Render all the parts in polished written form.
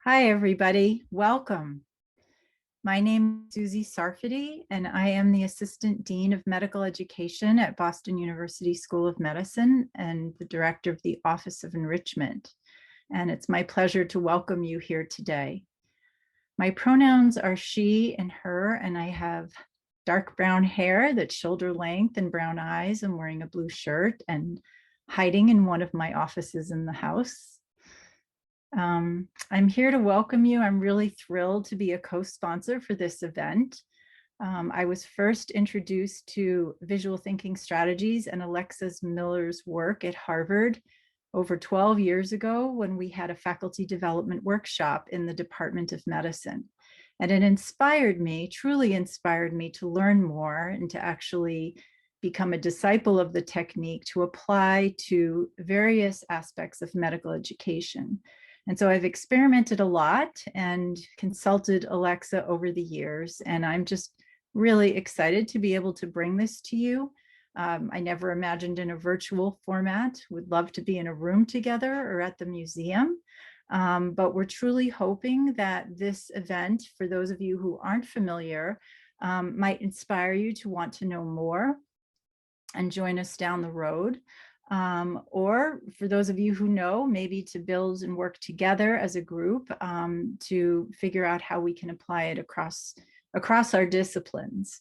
Hi, everybody. Welcome. My name is Susie Sarfati, and I am the Assistant Dean of Medical Education at Boston University School of Medicine and the Director of the Office of Enrichment. And it's my pleasure to welcome you here today. My pronouns are she and her, and I have dark brown hair that's shoulder length and brown eyes. I'm wearing a blue shirt and hiding in one of my offices in the house. I'm here to welcome you. I'm really thrilled to be a co-sponsor for this event. I was first introduced to visual thinking strategies and Alexa Miller's work at Harvard over 12 years ago when we had a faculty development workshop in the Department of Medicine. And it inspired me, truly inspired me to learn more and to actually become a disciple of the technique to apply to various aspects of medical education. And so I've experimented a lot and consulted Alexa over the years, and I'm just really excited to be able to bring this to you. I never imagined in a virtual format, would love to be in a room together or at the museum. But we're truly hoping that this event, for those of you who aren't familiar, might inspire you to want to know more and join us down the road. Or for those of you who know, maybe to build and work together as a group to figure out how we can apply it across our disciplines.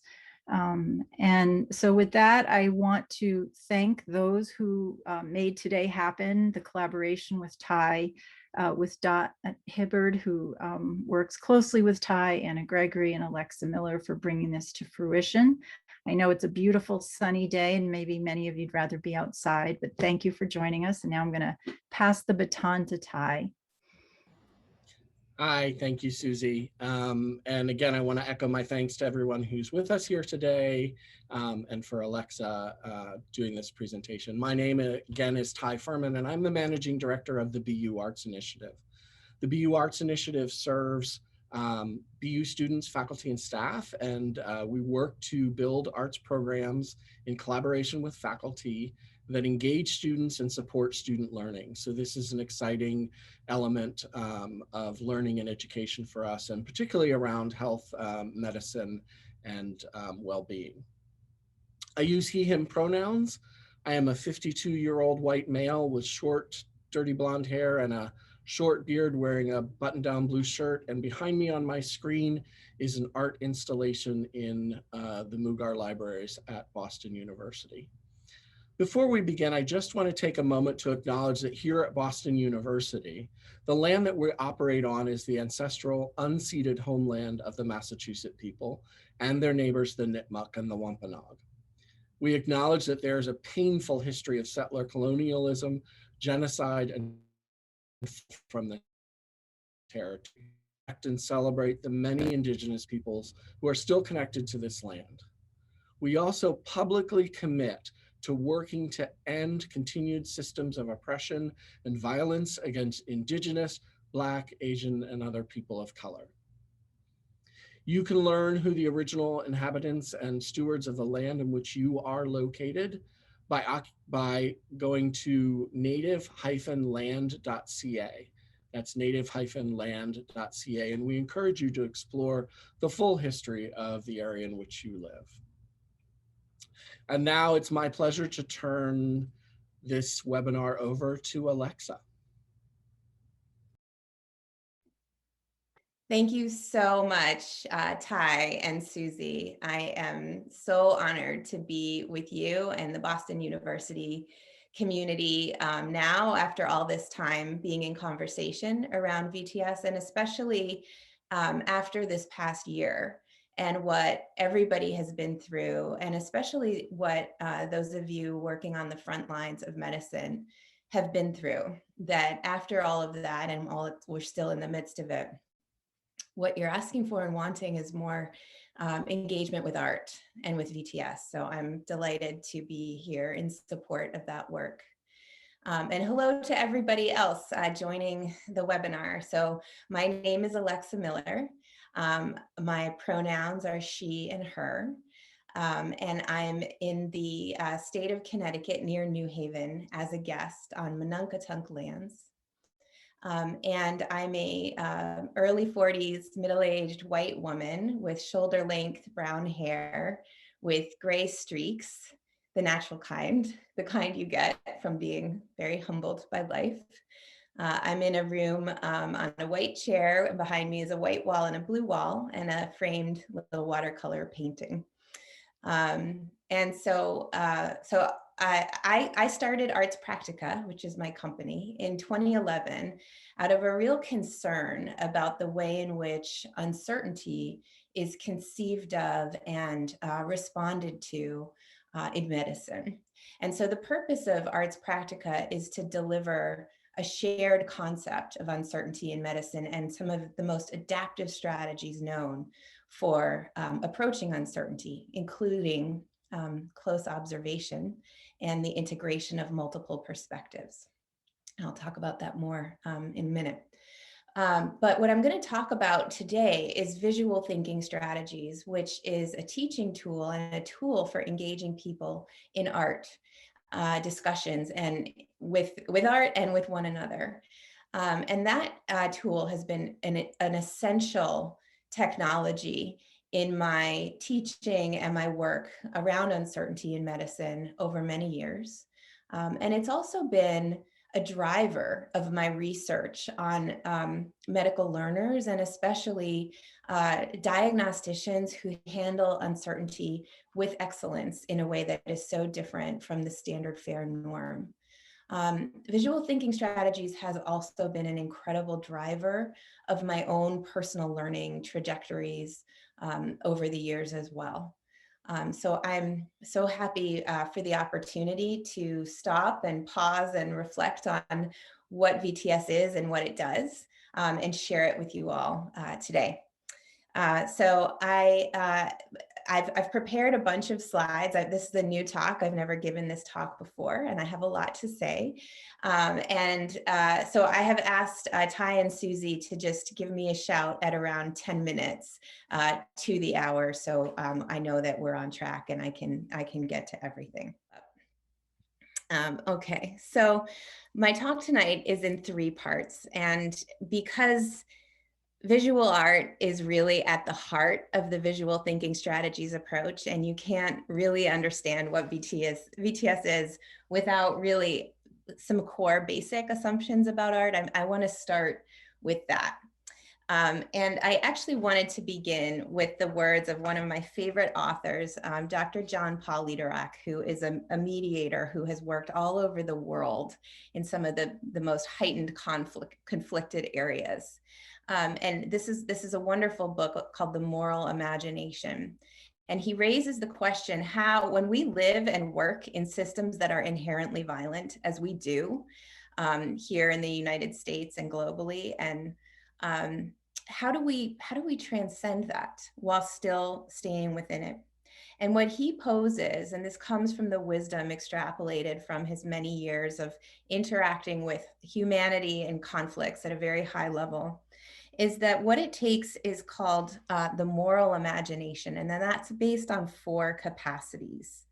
And so with that, I want to thank those who made today happen, the collaboration with Ty, with Dot Hibbard, who works closely with Ty, Anna Gregory, and Alexa Miller for bringing this to fruition. I know it's a beautiful sunny day and maybe many of you'd rather be outside, but thank you for joining us. And now I'm going to pass the baton to Ty. Hi, thank you, Susie. And again, I want to echo my thanks to everyone who's with us here today and for Alexa doing this presentation. My name again is Ty Furman, and I'm the Managing Director of the BU Arts Initiative. The BU Arts Initiative serves BU students, faculty, and staff, and we work to build arts programs in collaboration with faculty that engage students and support student learning. So this is an exciting element of learning and education for us, and particularly around health, medicine, and well-being. I use he, him pronouns. I am a 52-year-old white male with short, dirty blonde hair and a short beard, wearing a button-down blue shirt, and behind me on my screen is an art installation in the Mugar Libraries at Boston University. Before we begin, I just want to take a moment to acknowledge that here at Boston University, the land that we operate on is the ancestral, unceded homeland of the Massachusetts people and their neighbors, the Nipmuc and the Wampanoag. We acknowledge that there is a painful history of settler colonialism, genocide, and from the territory, and celebrate the many Indigenous peoples who are still connected to this land. We also publicly commit to working to end continued systems of oppression and violence against Indigenous, Black, Asian, and other people of color. You can learn who the original inhabitants and stewards of the land in which you are located by going to native-land.ca. That's native-land.ca, and we encourage you to explore the full history of the area in which you live. And now it's my pleasure to turn this webinar over to Alexa. Thank you so much, Ty and Susie. I am so honored to be with you and the Boston University community now after all this time being in conversation around VTS, and especially after this past year and what everybody has been through, and especially what those of you working on the front lines of medicine have been through, that after all of that, and we're still in the midst of it, what you're asking for and wanting is more engagement with art and with VTS. So I'm delighted to be here in support of that work. And hello to everybody else joining the webinar. So my name is Alexa Miller. My pronouns are she and her. And I'm in the state of Connecticut near New Haven as a guest on Monunkatunk lands. And I'm a early 40s, middle-aged white woman with shoulder-length brown hair with gray streaks, the natural kind, the kind you get from being very humbled by life. I'm in a room on a white chair, and behind me is a white wall and a blue wall and a framed little watercolor painting. So I started Arts Practica, which is my company, in 2011 out of a real concern about the way in which uncertainty is conceived of and responded to in medicine. And so the purpose of Arts Practica is to deliver a shared concept of uncertainty in medicine and some of the most adaptive strategies known for approaching uncertainty, including close observation and the integration of multiple perspectives. I'll talk about that more in a minute. But what I'm going to talk about today is visual thinking strategies, which is a teaching tool and a tool for engaging people in art discussions and with art and with one another. And that tool has been an essential technology in my teaching and my work around uncertainty in medicine over many years. And it's also been a driver of my research on medical learners and especially diagnosticians who handle uncertainty with excellence in a way that is so different from the standard fare norm. Visual thinking strategies has also been an incredible driver of my own personal learning trajectories over the years as well. So I'm so happy for the opportunity to stop and pause and reflect on what VTS is and what it does and share it with you all today. I've prepared a bunch of slides. This is a new talk. I've never given this talk before, and I have a lot to say. So I have asked Ty and Susie to just give me a shout at around 10 minutes to the hour, so I know that we're on track and I can get to everything. Okay, so my talk tonight is in 3 parts, and because visual art is really at the heart of the visual thinking strategies approach, and you can't really understand what VTS is without really some core basic assumptions about art. I want to start with that. And I actually wanted to begin with the words of one of my favorite authors, Dr. John Paul Lederach, who is a mediator who has worked all over the world in some of the most heightened conflicted areas. And this is a wonderful book called The Moral Imagination. And he raises the question how, when we live and work in systems that are inherently violent, as we do here in the United States and globally, and how do we transcend that while still staying within it? And what he poses, and this comes from the wisdom extrapolated from his many years of interacting with humanity and conflicts at a very high level, is that what it takes is called the moral imagination. And then that's based on 4 capacities.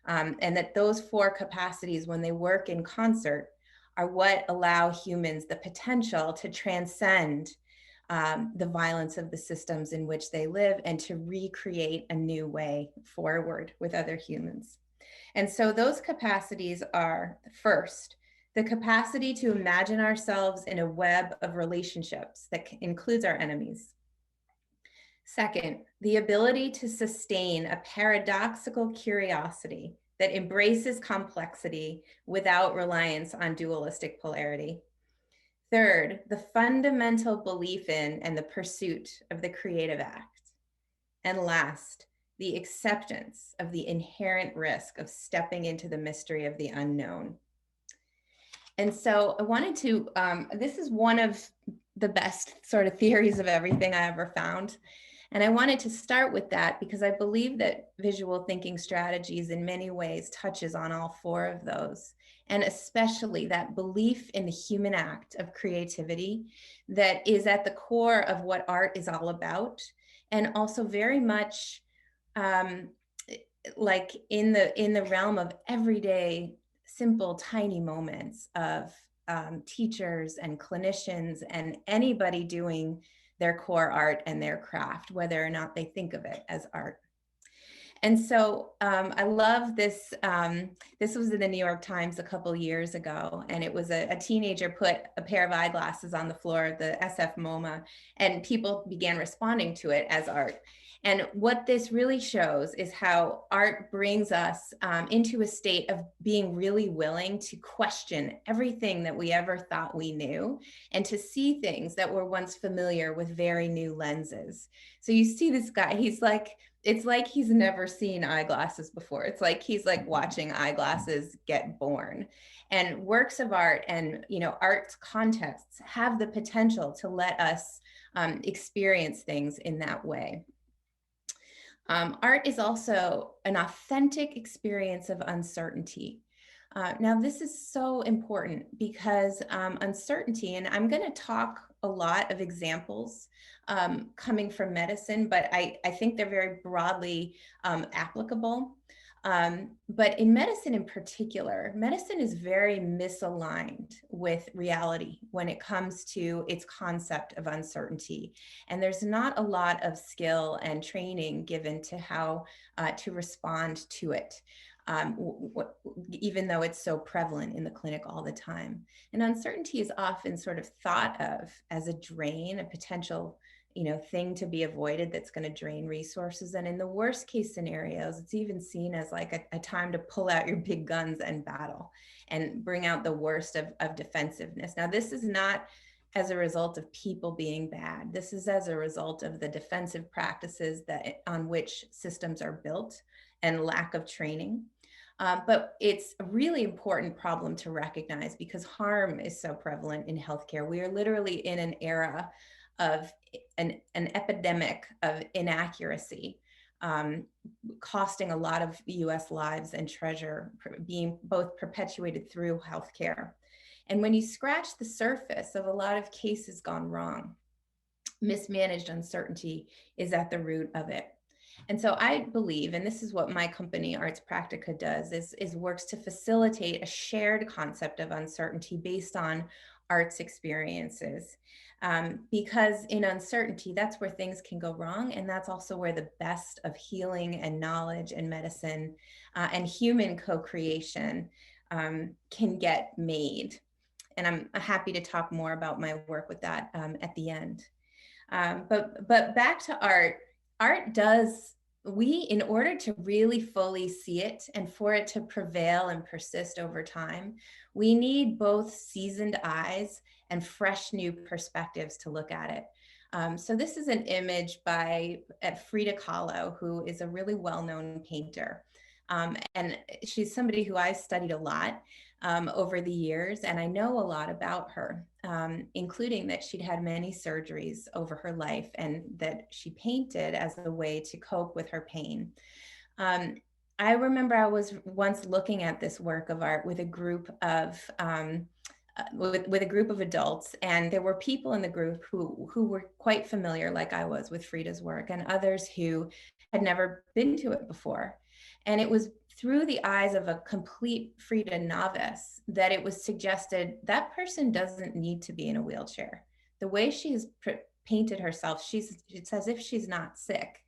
And that those 4 capacities, when they work in concert, are what allow humans the potential to transcend the violence of the systems in which they live and to recreate a new way forward with other humans. And so those capacities are, first, the capacity to imagine ourselves in a web of relationships that includes our enemies. Second, the ability to sustain a paradoxical curiosity that embraces complexity without reliance on dualistic polarity. Third, the fundamental belief in and the pursuit of the creative act. And last, the acceptance of the inherent risk of stepping into the mystery of the unknown. And so I wanted to, this is one of the best sort of theories of everything I ever found. And I wanted to start with that because I believe that visual thinking strategies in many ways touches on all 4 of those. And especially that belief in the human act of creativity that is at the core of what art is all about. And also very much like in the realm of everyday, simple, tiny moments of teachers and clinicians and anybody doing their core art and their craft, whether or not they think of it as art. And so I love this. This was in the New York Times a couple years ago, and it was a teenager put a pair of eyeglasses on the floor of the SF MoMA, and people began responding to it as art. And what this really shows is how art brings us into a state of being really willing to question everything that we ever thought we knew, and to see things that were once familiar with very new lenses. So you see this guy, it's like he's never seen eyeglasses before. It's like he's like watching eyeglasses get born. And works of art and, art's contexts have the potential to let us experience things in that way. Art is also an authentic experience of uncertainty. Now, this is so important because uncertainty, and I'm going to talk a lot of examples coming from medicine, but I think they're very broadly applicable. But in medicine in particular, medicine is very misaligned with reality when it comes to its concept of uncertainty. And there's not a lot of skill and training given to how to respond to it. Even though it's so prevalent in the clinic all the time. And uncertainty is often sort of thought of as a drain, a potential, thing to be avoided that's going to drain resources. And in the worst case scenarios, it's even seen as like a time to pull out your big guns and battle and bring out the worst of defensiveness. Now, this is not as a result of people being bad. This is as a result of the defensive practices on which systems are built and lack of training. But it's a really important problem to recognize because harm is so prevalent in healthcare. We are literally in an era of an epidemic of inaccuracy, costing a lot of US lives and treasure, being both perpetuated through healthcare. And when you scratch the surface of a lot of cases gone wrong, mismanaged uncertainty is at the root of it. And so I believe, and this is what my company, Arts Practica, does, is works to facilitate a shared concept of uncertainty based on arts experiences. Because in uncertainty, that's where things can go wrong. And that's also where the best of healing and knowledge and medicine and human co-creation can get made. And I'm happy to talk more about my work with that at the end. But back to art. Art does, in order to really fully see it and for it to prevail and persist over time, we need both seasoned eyes and fresh new perspectives to look at it. So this is an image by Frida Kahlo, who is a really well-known painter. And she's somebody who I've studied a lot over the years, and I know a lot about her, including that she'd had many surgeries over her life and that she painted as a way to cope with her pain. I remember I was once looking at this work of art with a group of with a group of adults, and there were people in the group who were quite familiar, like I was, with Frida's work, and others who had never been to it before. And it was through the eyes of a complete Frida novice that it was suggested that person doesn't need to be in a wheelchair. The way she's painted herself, it's as if she's not sick.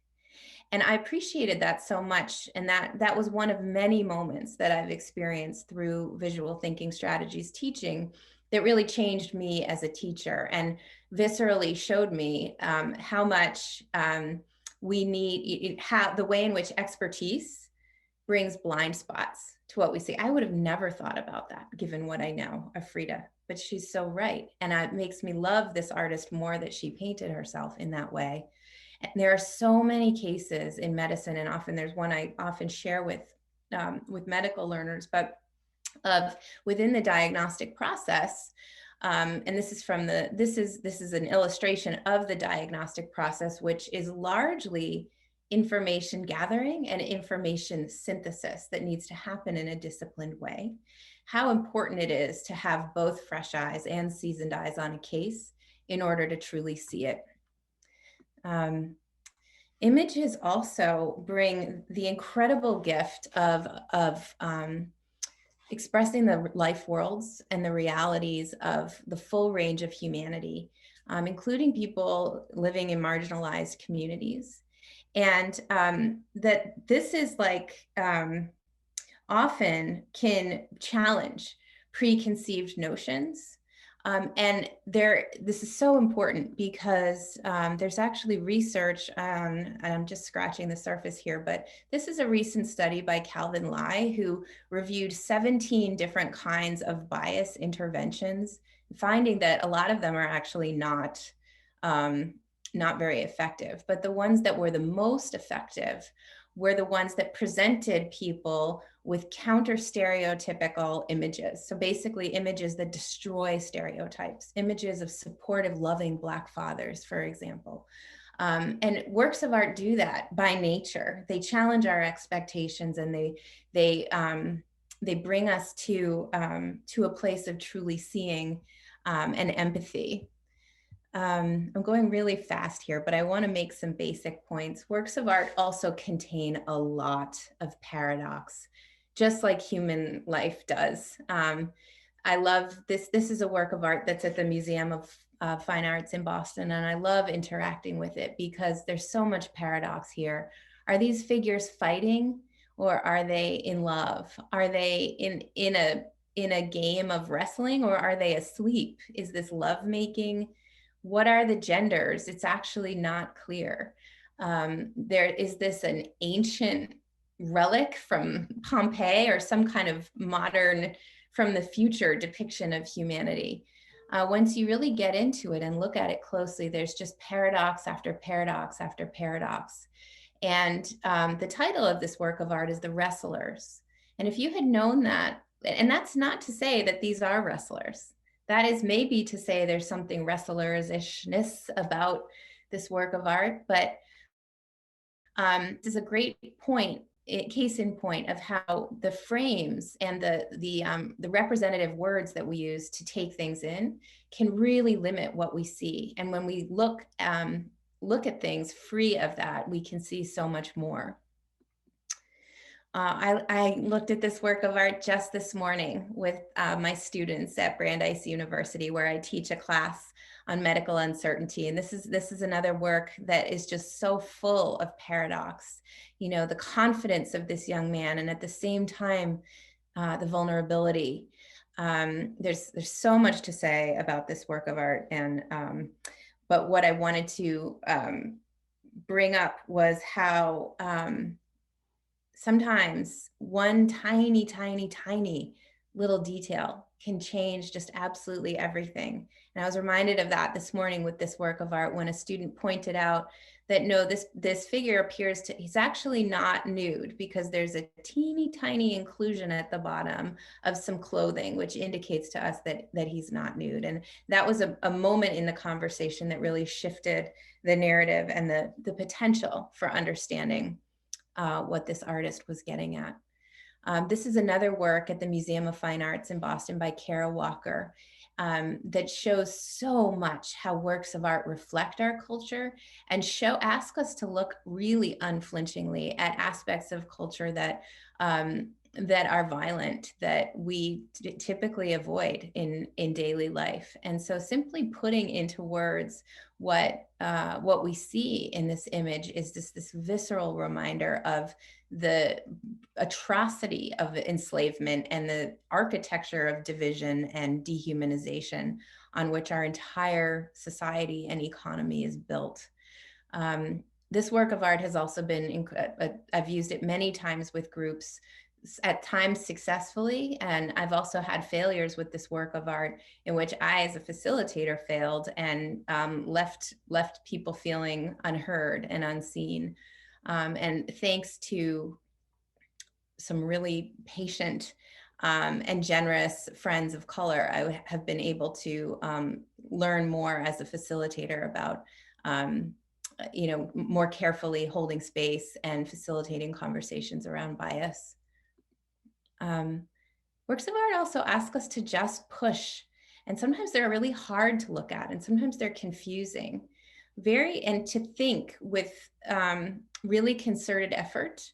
And I appreciated that so much. And that was one of many moments that I've experienced through visual thinking strategies teaching that really changed me as a teacher and viscerally showed me how much we need, how the way in which expertise brings blind spots to what we see. I would have never thought about that given what I know of Frida, but she's so right. And it makes me love this artist more that she painted herself in that way. And there are so many cases in medicine, and often there's one I often share with medical learners, but within the diagnostic process, and this is from this is an illustration of the diagnostic process, which is largely information gathering and information synthesis that needs to happen in a disciplined way. How important it is to have both fresh eyes and seasoned eyes on a case in order to truly see it. Images also bring the incredible gift of expressing the life worlds and the realities of the full range of humanity, including people living in marginalized communities. And that this is like often can challenge preconceived notions. And this is so important because there's actually research, and I'm just scratching the surface here, but this is a recent study by Calvin Lai, who reviewed 17 different kinds of bias interventions, finding that a lot of them are actually not very effective. But the ones that were the most effective were the ones that presented people with counter stereotypical images. So basically images that destroy stereotypes, images of supportive, loving Black fathers, for example. And works of art do that by nature. They challenge our expectations, and they bring us to a place of truly seeing and empathy. I'm going really fast here, but I want to make some basic points. Works of art also contain a lot of paradox, just like human life does. I love this. This is a work of art that's at the Museum of Fine Arts in Boston, and I love interacting with it because there's so much paradox here. Are these figures fighting, or are they in love? Are they in a game of wrestling, or are they asleep? Is this lovemaking? What are the genders? It's actually not clear. Is this an ancient relic from Pompeii or some kind of modern, from the future depiction of humanity? Once you really get into it and look at it closely, there's just paradox after paradox after paradox. And the title of this work of art is The Wrestlers. And if you had known that, and that's not to say that these are wrestlers, that is maybe to say there's something wrestlers-ishness about this work of art, but this is a great point, case in point, of how the frames and the representative words that we use to take things in can really limit what we see. And when we look at things free of that, we can see so much more. I looked at this work of art just this morning with my students at Brandeis University, where I teach a class on medical uncertainty. And this is another work that is just so full of paradox. You know, the confidence of this young man, and at the same time, the vulnerability. There's so much to say about this work of art, and but what I wanted to bring up was how sometimes one tiny, tiny, tiny little detail can change just absolutely everything. And I was reminded of that this morning with this work of art when a student pointed out that no, this figure appears to, he's actually not nude because there's a teeny tiny inclusion at the bottom of some clothing, which indicates to us that he's not nude. And that was a moment in the conversation that really shifted the narrative and the potential for understanding what this artist was getting at. This is another work at the Museum of Fine Arts in Boston by Kara Walker that shows so much how works of art reflect our culture and ask us to look really unflinchingly at aspects of culture that are violent, that we typically avoid in daily life. And so simply putting into words what we see in this image is just this visceral reminder of the atrocity of enslavement and the architecture of division and dehumanization on which our entire society and economy is built. This work of art has also been, I've used it many times with groups, at times successfully, and I've also had failures with this work of art in which I, as a facilitator, failed and left people feeling unheard and unseen. And thanks to some really patient and generous friends of color, I have been able to learn more as a facilitator about more carefully holding space and facilitating conversations around bias. Works of art also ask us to just push, and sometimes they're really hard to look at, and sometimes they're confusing, and to think with really concerted effort,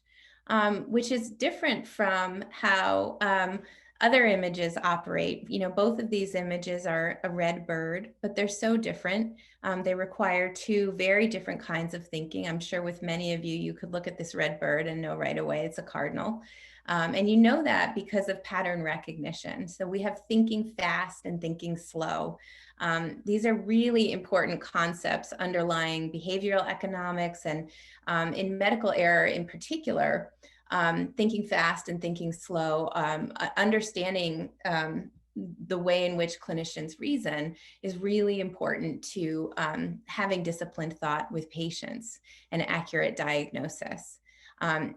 which is different from how other images operate. Both of these images are a red bird, but they're so different. They require two very different kinds of thinking. I'm sure with many of you, you could look at this red bird and know right away it's a cardinal. And you know that because of pattern recognition. So we have thinking fast and thinking slow. These are really important concepts underlying behavioral economics and in medical error in particular. Thinking fast and thinking slow, understanding the way in which clinicians reason is really important to having disciplined thought with patients and accurate diagnosis.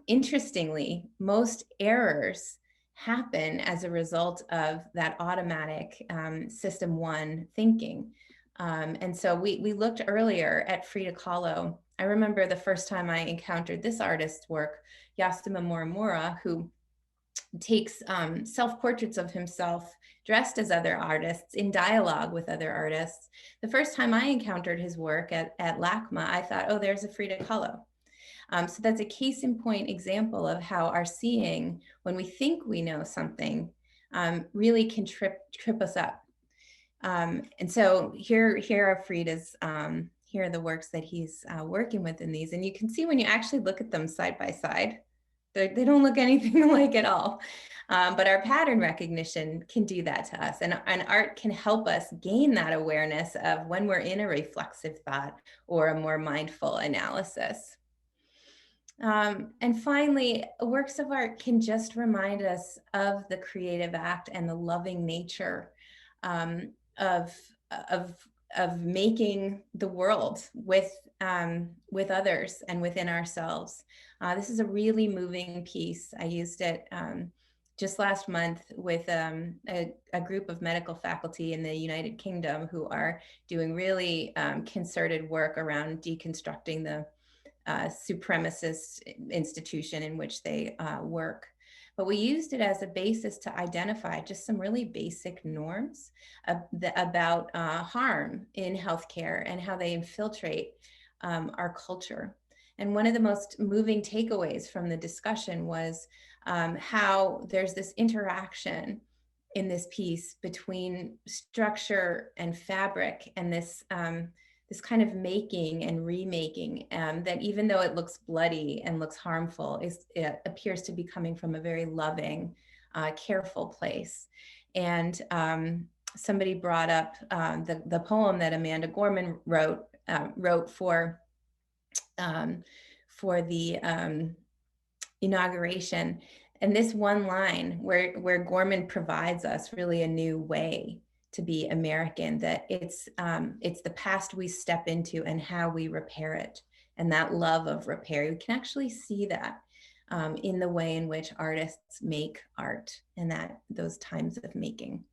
Interestingly, most errors happen as a result of that automatic system one thinking. And so we looked earlier at Frida Kahlo. I remember the first time I encountered this artist's work, Yasuma Morimura, who takes self-portraits of himself dressed as other artists in dialogue with other artists. The first time I encountered his work at LACMA, I thought, oh, there's a Frida Kahlo. So that's a case in point example of how our seeing, when we think we know something, really can trip us up. And so here are Frida's, here are the works that he's working with in these. And you can see when you actually look at them side by side, they don't look anything alike at all. But our pattern recognition can do that to us. And art can help us gain that awareness of when we're in a reflexive thought or a more mindful analysis. And finally, works of art can just remind us of the creative act and the loving nature of making the world with others and within ourselves. This is a really moving piece. I used it just last month with a group of medical faculty in the United Kingdom who are doing really concerted work around deconstructing the supremacist institution in which they work. But we used it as a basis to identify just some really basic norms about harm in healthcare and how they infiltrate our culture. And one of the most moving takeaways from the discussion was how there's this interaction in this piece between structure and fabric and this kind of making and remaking that even though it looks bloody and looks harmful, it appears to be coming from a very loving, careful place. And somebody brought up the poem that Amanda Gorman wrote for the inauguration. And this one line where Gorman provides us really a new way to be American, that it's the past we step into and how we repair it. And that love of repair, you can actually see that in the way in which artists make art and those times of making.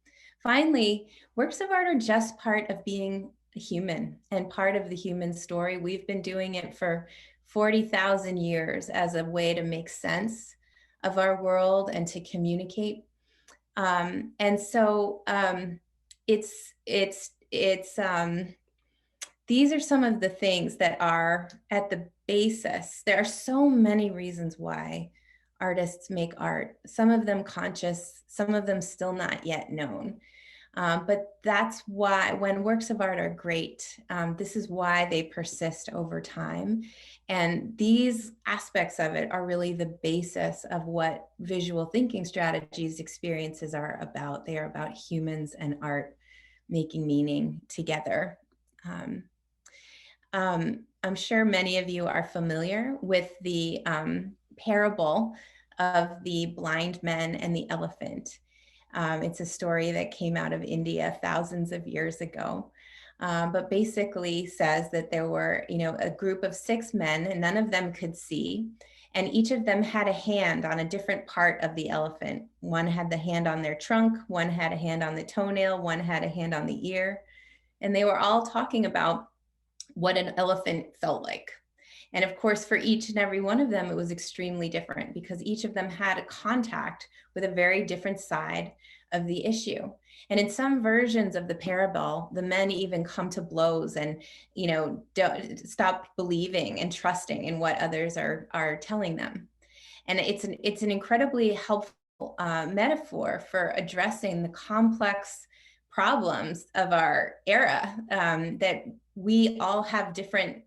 Finally, works of art are just part of being a human and part of the human story. We've been doing it for 40,000 years as a way to make sense of our world and to communicate. And so these are some of the things that are at the basis. There are so many reasons why artists make art, some of them conscious, some of them still not yet known. But that's why when works of art are great, this is why they persist over time. And these aspects of it are really the basis of what visual thinking strategies experiences are about. They are about humans and art making meaning together. I'm sure many of you are familiar with the parable of the blind men and the elephant. It's a story that came out of India thousands of years ago, but basically says that there were, a group of 6 men and none of them could see. And each of them had a hand on a different part of the elephant. One had the hand on their trunk, one had a hand on the toenail, one had a hand on the ear. And they were all talking about what an elephant felt like. And of course, for each and every one of them, it was extremely different because each of them had a contact with a very different side of the issue. And in some versions of the parable, the men even come to blows and, don't stop believing and trusting in what others are telling them. And it's an incredibly helpful metaphor for addressing the complex problems of our era that we all have different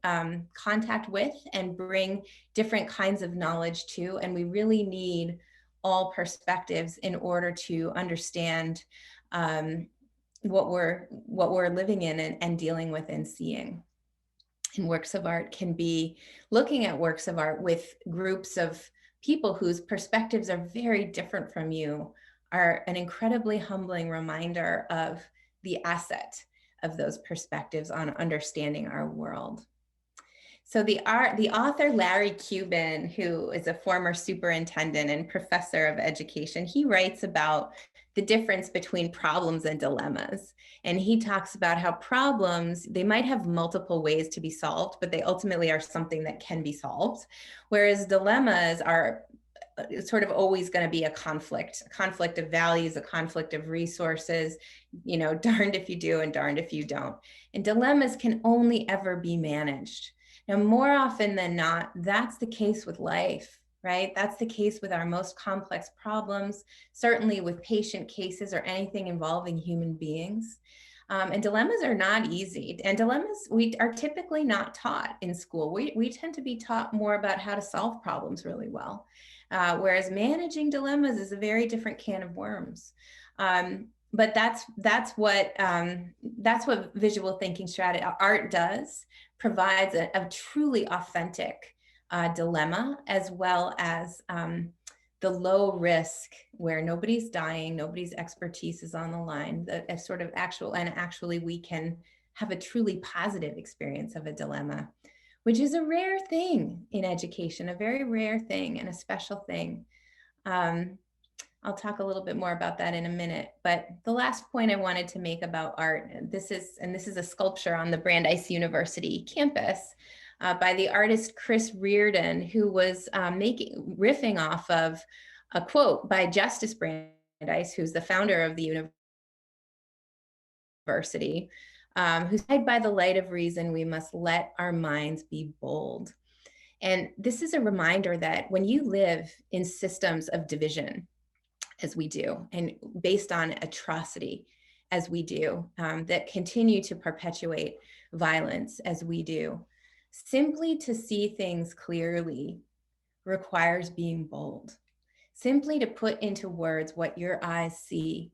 contact with and bring different kinds of knowledge to, and we really need all perspectives in order to understand what we're living in and dealing with and seeing. And works of art can be looking at works of art with groups of people whose perspectives are very different from you are an incredibly humbling reminder of the asset of those perspectives on understanding our world. So the author Larry Cuban, who is a former superintendent and professor of education, he writes about the difference between problems and dilemmas. And he talks about how problems, they might have multiple ways to be solved, but they ultimately are something that can be solved. Whereas dilemmas are sort of always going to be a conflict of values, a conflict of resources, you know, darned if you do and darned if you don't. And dilemmas can only ever be managed. Now, more often than not, that's the case with life, right? That's the case with our most complex problems, certainly with patient cases or anything involving human beings. And dilemmas are not easy. And dilemmas, we are typically not taught in school. We tend to be taught more about how to solve problems really well. Whereas managing dilemmas is a very different can of worms. But that's what visual thinking strategy art does, provides a truly authentic dilemma, as well as the low risk where nobody's dying, nobody's expertise is on the line, a sort of actually we can have a truly positive experience of a dilemma, which is a rare thing in education, a very rare thing and a special thing. I'll talk a little bit more about that in a minute, but the last point I wanted to make about art, this is a sculpture on the Brandeis University campus by the artist Chris Reardon, who was riffing off of a quote by Justice Brandeis, who's the founder of the university, who said, "By the light of reason, we must let our minds be bold." And this is a reminder that when you live in systems of division, as we do, and based on atrocity, as we do, that continue to perpetuate violence, as we do, simply to see things clearly requires being bold. Simply to put into words what your eyes see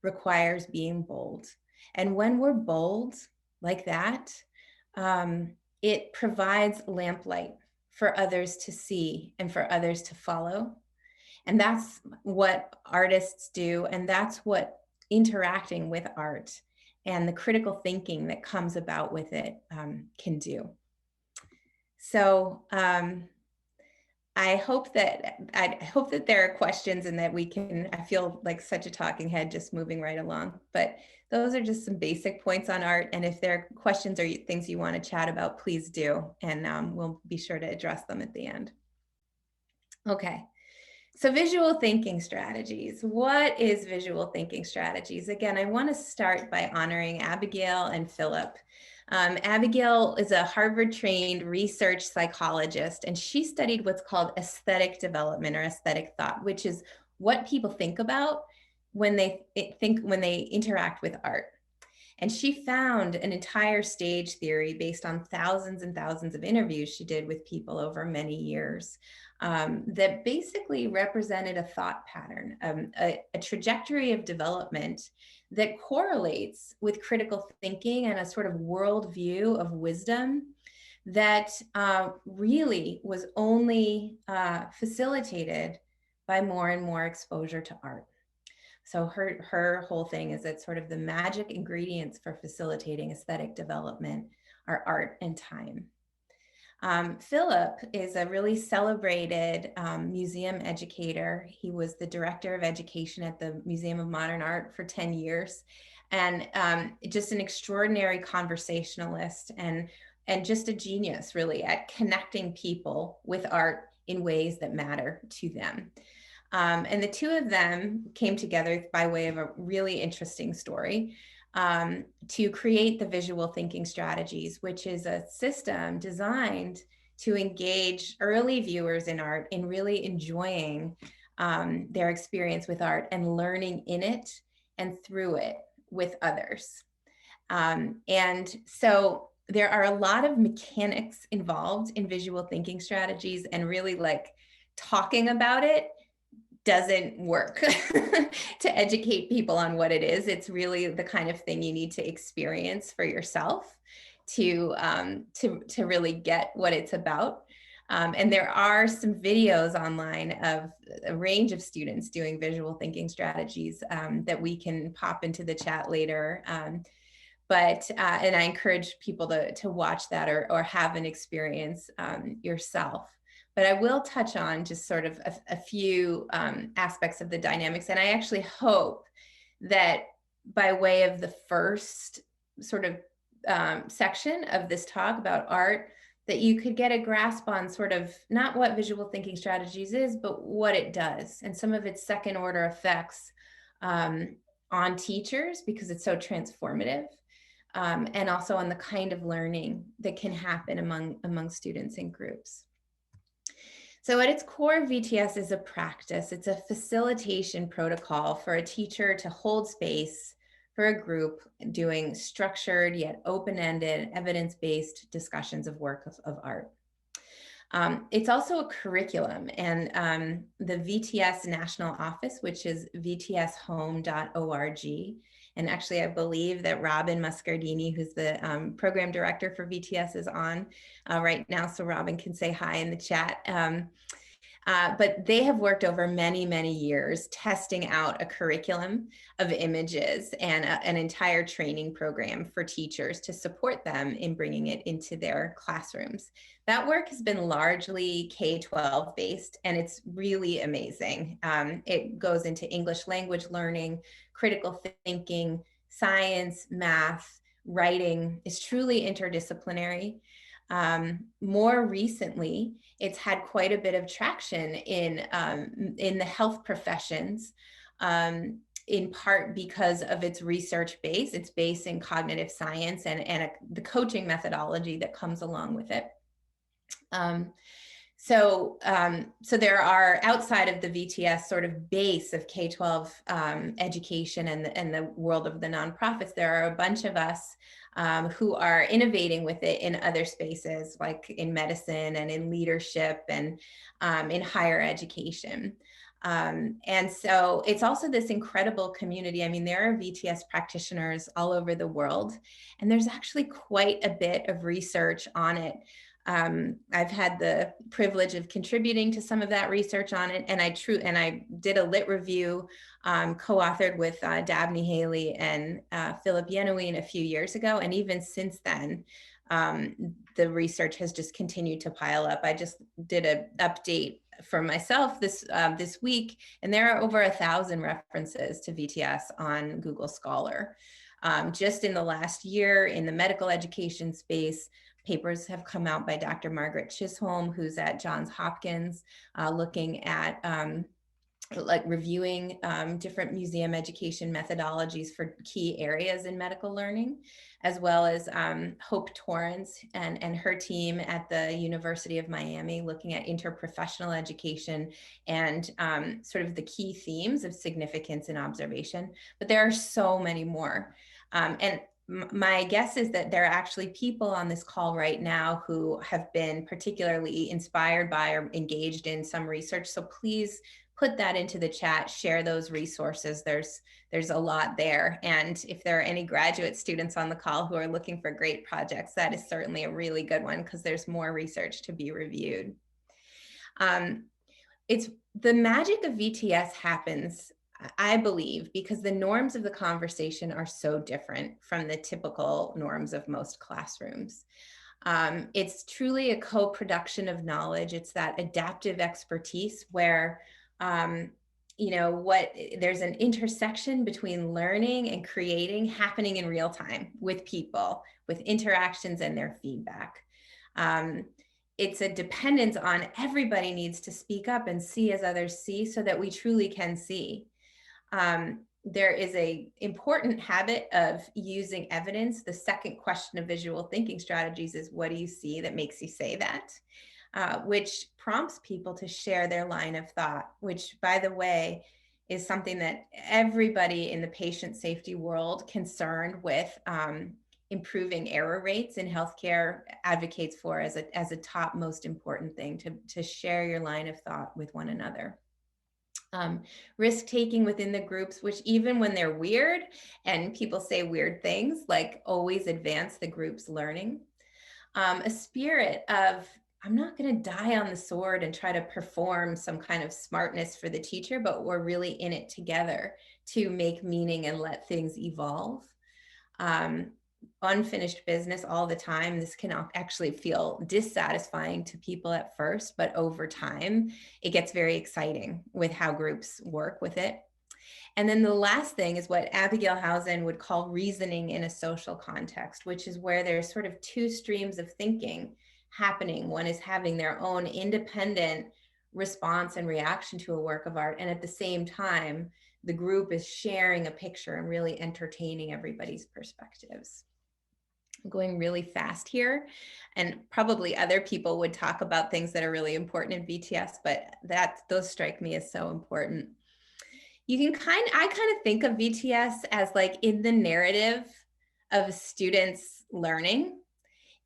requires being bold. And when we're bold like that, it provides lamplight for others to see and for others to follow. And that's what artists do. And that's what interacting with art and the critical thinking that comes about with it can do. So I hope that there are questions and that we can, I feel like such a talking head just moving right along, but those are just some basic points on art. And if there are questions or things you want to chat about, please do. And we'll be sure to address them at the end. Okay. So visual thinking strategies. What is visual thinking strategies? Again, I want to start by honoring Abigail and Philip. Abigail is a Harvard-trained research psychologist, and she studied what's called aesthetic development or aesthetic thought, which is what people think about when they interact with art. And she found an entire stage theory based on thousands and thousands of interviews she did with people over many years that basically represented a thought pattern, a trajectory of development that correlates with critical thinking and a sort of worldview of wisdom that really was only facilitated by more and more exposure to art. So her whole thing is that sort of the magic ingredients for facilitating aesthetic development are art and time. Philip is a really celebrated museum educator. He was the director of education at the Museum of Modern Art for 10 years, and just an extraordinary conversationalist and just a genius, really, at connecting people with art in ways that matter to them. And the two of them came together by way of a really interesting story to create the visual thinking strategies, which is a system designed to engage early viewers in art in really enjoying their experience with art and learning in it and through it with others. And so there are a lot of mechanics involved in visual thinking strategies, and really like talking about it doesn't work to educate people on what it is. It's really the kind of thing you need to experience for yourself to really get what it's about. And there are some videos online of a range of students doing visual thinking strategies that we can pop into the chat later. And I encourage people to watch that or have an experience yourself. But I will touch on just sort of a few aspects of the dynamics. And I actually hope that by way of the first sort of section of this talk about art, that you could get a grasp on sort of not what visual thinking strategies is, but what it does and some of its second order effects on teachers, because it's so transformative. And also on the kind of learning that can happen among students and groups. So at its core, VTS is a practice. It's a facilitation protocol for a teacher to hold space for a group doing structured yet open-ended evidence-based discussions of work of art. It's also a curriculum, and the VTS National Office, which is vtshome.org. And actually, I believe that Robin Muscardini, who's the program director for VTS, is on right now. So Robin can say hi in the chat. But they have worked over many, many years testing out a curriculum of images and an entire training program for teachers to support them in bringing it into their classrooms. That work has been largely K-12 based, and it's really amazing. It goes into English language learning, critical thinking, science, math, writing. Is truly interdisciplinary. More recently, it's had quite a bit of traction in the health professions, in part because of its research base. It's based in cognitive science and the coaching methodology that comes along with it. So there are, outside of the VTS sort of base of K-12 education and the world of the nonprofits, there are a bunch of us who are innovating with it in other spaces, like in medicine and in leadership and in higher education. And so it's also this incredible community. I mean, there are VTS practitioners all over the world, and there's actually quite a bit of research on it. I've had the privilege of contributing to some of that research on it, and I did a lit review co-authored with Dabney Haley and Philip Yenawine a few years ago, and even since then, the research has just continued to pile up. I just did an update for myself this week, and there are over 1,000 references to VTS on Google Scholar. Just in the last year in the medical education space, papers have come out by Dr. Margaret Chisholm, who's at Johns Hopkins, looking at like reviewing different museum education methodologies for key areas in medical learning, as well as Hope Torrance and her team at the University of Miami, looking at interprofessional education and sort of the key themes of significance and observation. But there are so many more. And my guess is that there are actually people on this call right now who have been particularly inspired by or engaged in some research. So please put that into the chat, share those resources. There's a lot there. And if there are any graduate students on the call who are looking for great projects, that is certainly a really good one, because there's more research to be reviewed. It's the magic of VTS happens, I believe, because the norms of the conversation are so different from the typical norms of most classrooms. It's truly a co-production of knowledge. It's that adaptive expertise where, there's an intersection between learning and creating happening in real time with people, with interactions and their feedback. It's a dependence on everybody needs to speak up and see as others see, so that we truly can see. There is an important habit of using evidence. The second question of visual thinking strategies is, what do you see that makes you say that? which prompts people to share their line of thought, which, by the way, is something that everybody in the patient safety world concerned with improving error rates in healthcare advocates for as a top most important thing, to share your line of thought with one another. Risk taking within the groups, which even when they're weird and people say weird things, like always advance the group's learning. A spirit of, I'm not going to die on the sword and try to perform some kind of smartness for the teacher, but we're really in it together to make meaning and let things evolve. Unfinished business all the time. This can actually feel dissatisfying to people at first, but over time, it gets very exciting with how groups work with it. And then the last thing is what Abigail Housen would call reasoning in a social context, which is where there's sort of two streams of thinking happening. One is having their own independent response and reaction to a work of art. And at the same time, the group is sharing a picture and really entertaining everybody's perspectives. I'm going really fast here, and probably other people would talk about things that are really important in VTS, but those strike me as so important. I kind of think of VTS as like in the narrative of students learning.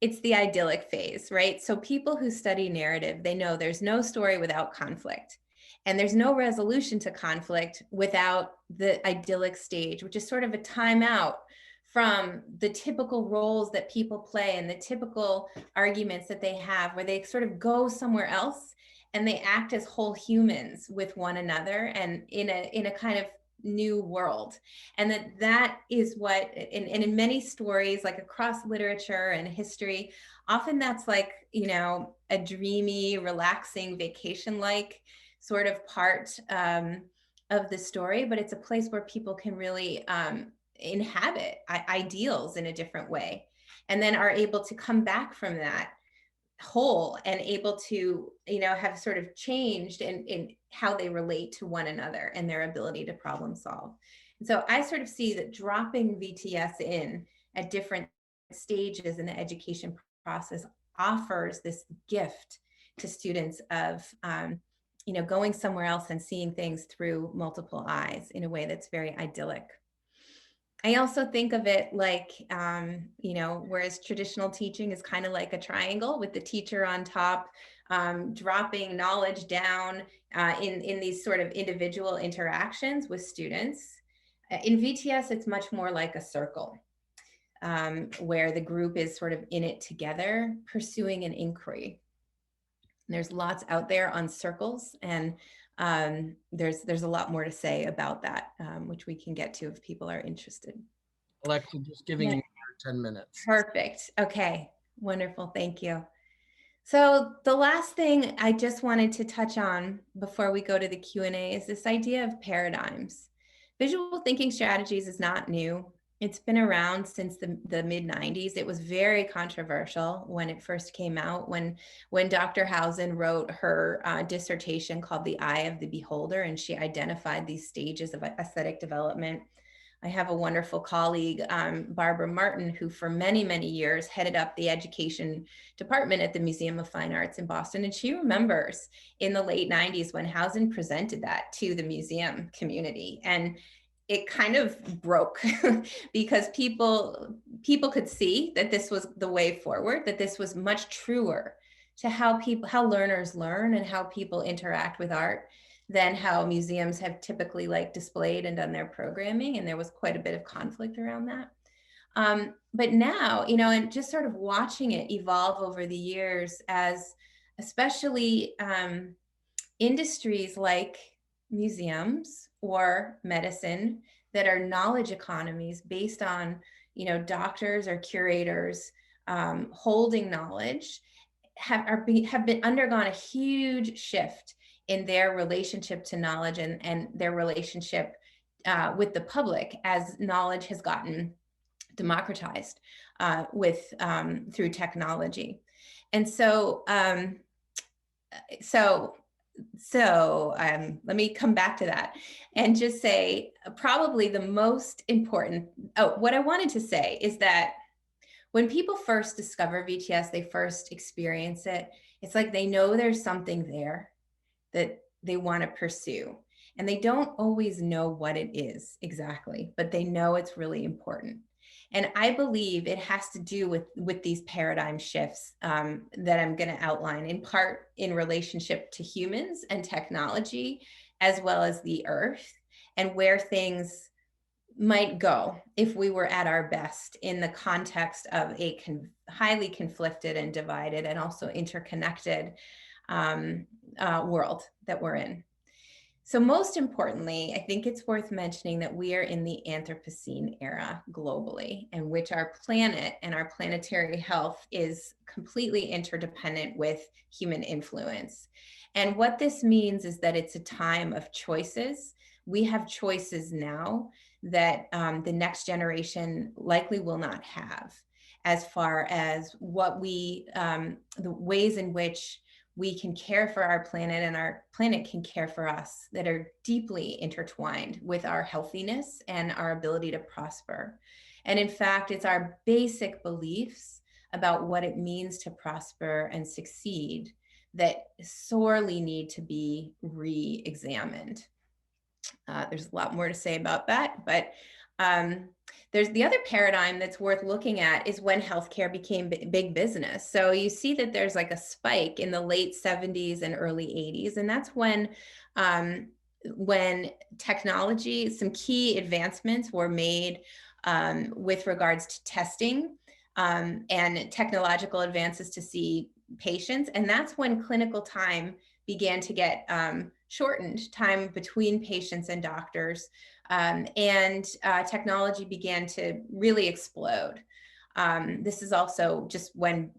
It's the idyllic phase, right? So people who study narrative, they know there's no story without conflict. And there's no resolution to conflict without the idyllic stage, which is sort of a timeout from the typical roles that people play and the typical arguments that they have, where they sort of go somewhere else and they act as whole humans with one another and in a kind of new world. And that is what, and in many stories, like across literature and history, often that's like, a dreamy, relaxing, vacation-like sort of part of the story, but it's a place where people can really inhabit ideals in a different way, and then are able to come back from that whole and able to, have sort of changed in how they relate to one another and their ability to problem solve. And so I sort of see that dropping VTS in at different stages in the education process offers this gift to students of, going somewhere else and seeing things through multiple eyes in a way that's very idyllic. I also think of it like, whereas traditional teaching is kind of like a triangle with the teacher on top, dropping knowledge down in these sort of individual interactions with students. In VTS, it's much more like a circle where the group is sort of in it together, pursuing an inquiry. And there's lots out there on circles, and there's a lot more to say about that, which we can get to if people are interested. Alexa, just giving you 10 minutes. Perfect. Okay, wonderful. Thank you. So the last thing I just wanted to touch on before we go to the Q&A is this idea of paradigms. Visual thinking strategies is not new. It's been around since the mid-90s. It was very controversial when it first came out, when Dr. Housen wrote her dissertation called The Eye of the Beholder, and she identified these stages of aesthetic development. I have a wonderful colleague, Barbara Martin, who for many, many years headed up the education department at the Museum of Fine Arts in Boston. And she remembers in the late 90s when Housen presented that to the museum community. And it kind of broke because people could see that this was the way forward, that this was much truer to how learners learn and how people interact with art than how museums have typically displayed and done their programming. And there was quite a bit of conflict around that. But now, and just sort of watching it evolve over the years as especially industries like museums or medicine that are knowledge economies based on, doctors or curators holding knowledge have been undergone a huge shift in their relationship to knowledge and their relationship with the public as knowledge has gotten democratized through technology. And so, let me come back to that and just say probably the most important, what I wanted to say is that when people first discover VTS, they first experience it, It's like they know there's something there that they want to pursue. And they don't always know what it is exactly, but they know it's really important. And I believe it has to do with these paradigm shifts that I'm going to outline, in part in relationship to humans and technology, as well as the earth, and where things might go if we were at our best in the context of a highly conflicted and divided and also interconnected world that we're in. So most importantly, I think it's worth mentioning that we are in the Anthropocene era globally, in which our planet and our planetary health is completely interdependent with human influence. And what this means is that it's a time of choices. We have choices now that the next generation likely will not have, as far as what the ways in which we can care for our planet and our planet can care for us, that are deeply intertwined with our healthiness and our ability to prosper. And in fact, it's our basic beliefs about what it means to prosper and succeed that sorely need to be re-examined. There's a lot more to say about that, but there's the other paradigm that's worth looking at is when healthcare became big business. So you see that there's like a spike in the late 70s and early 80s, and that's when technology, some key advancements were made with regards to testing and technological advances to see patients, and that's when clinical time began to get shortened, time between patients and doctors, and technology began to really explode. This is also just when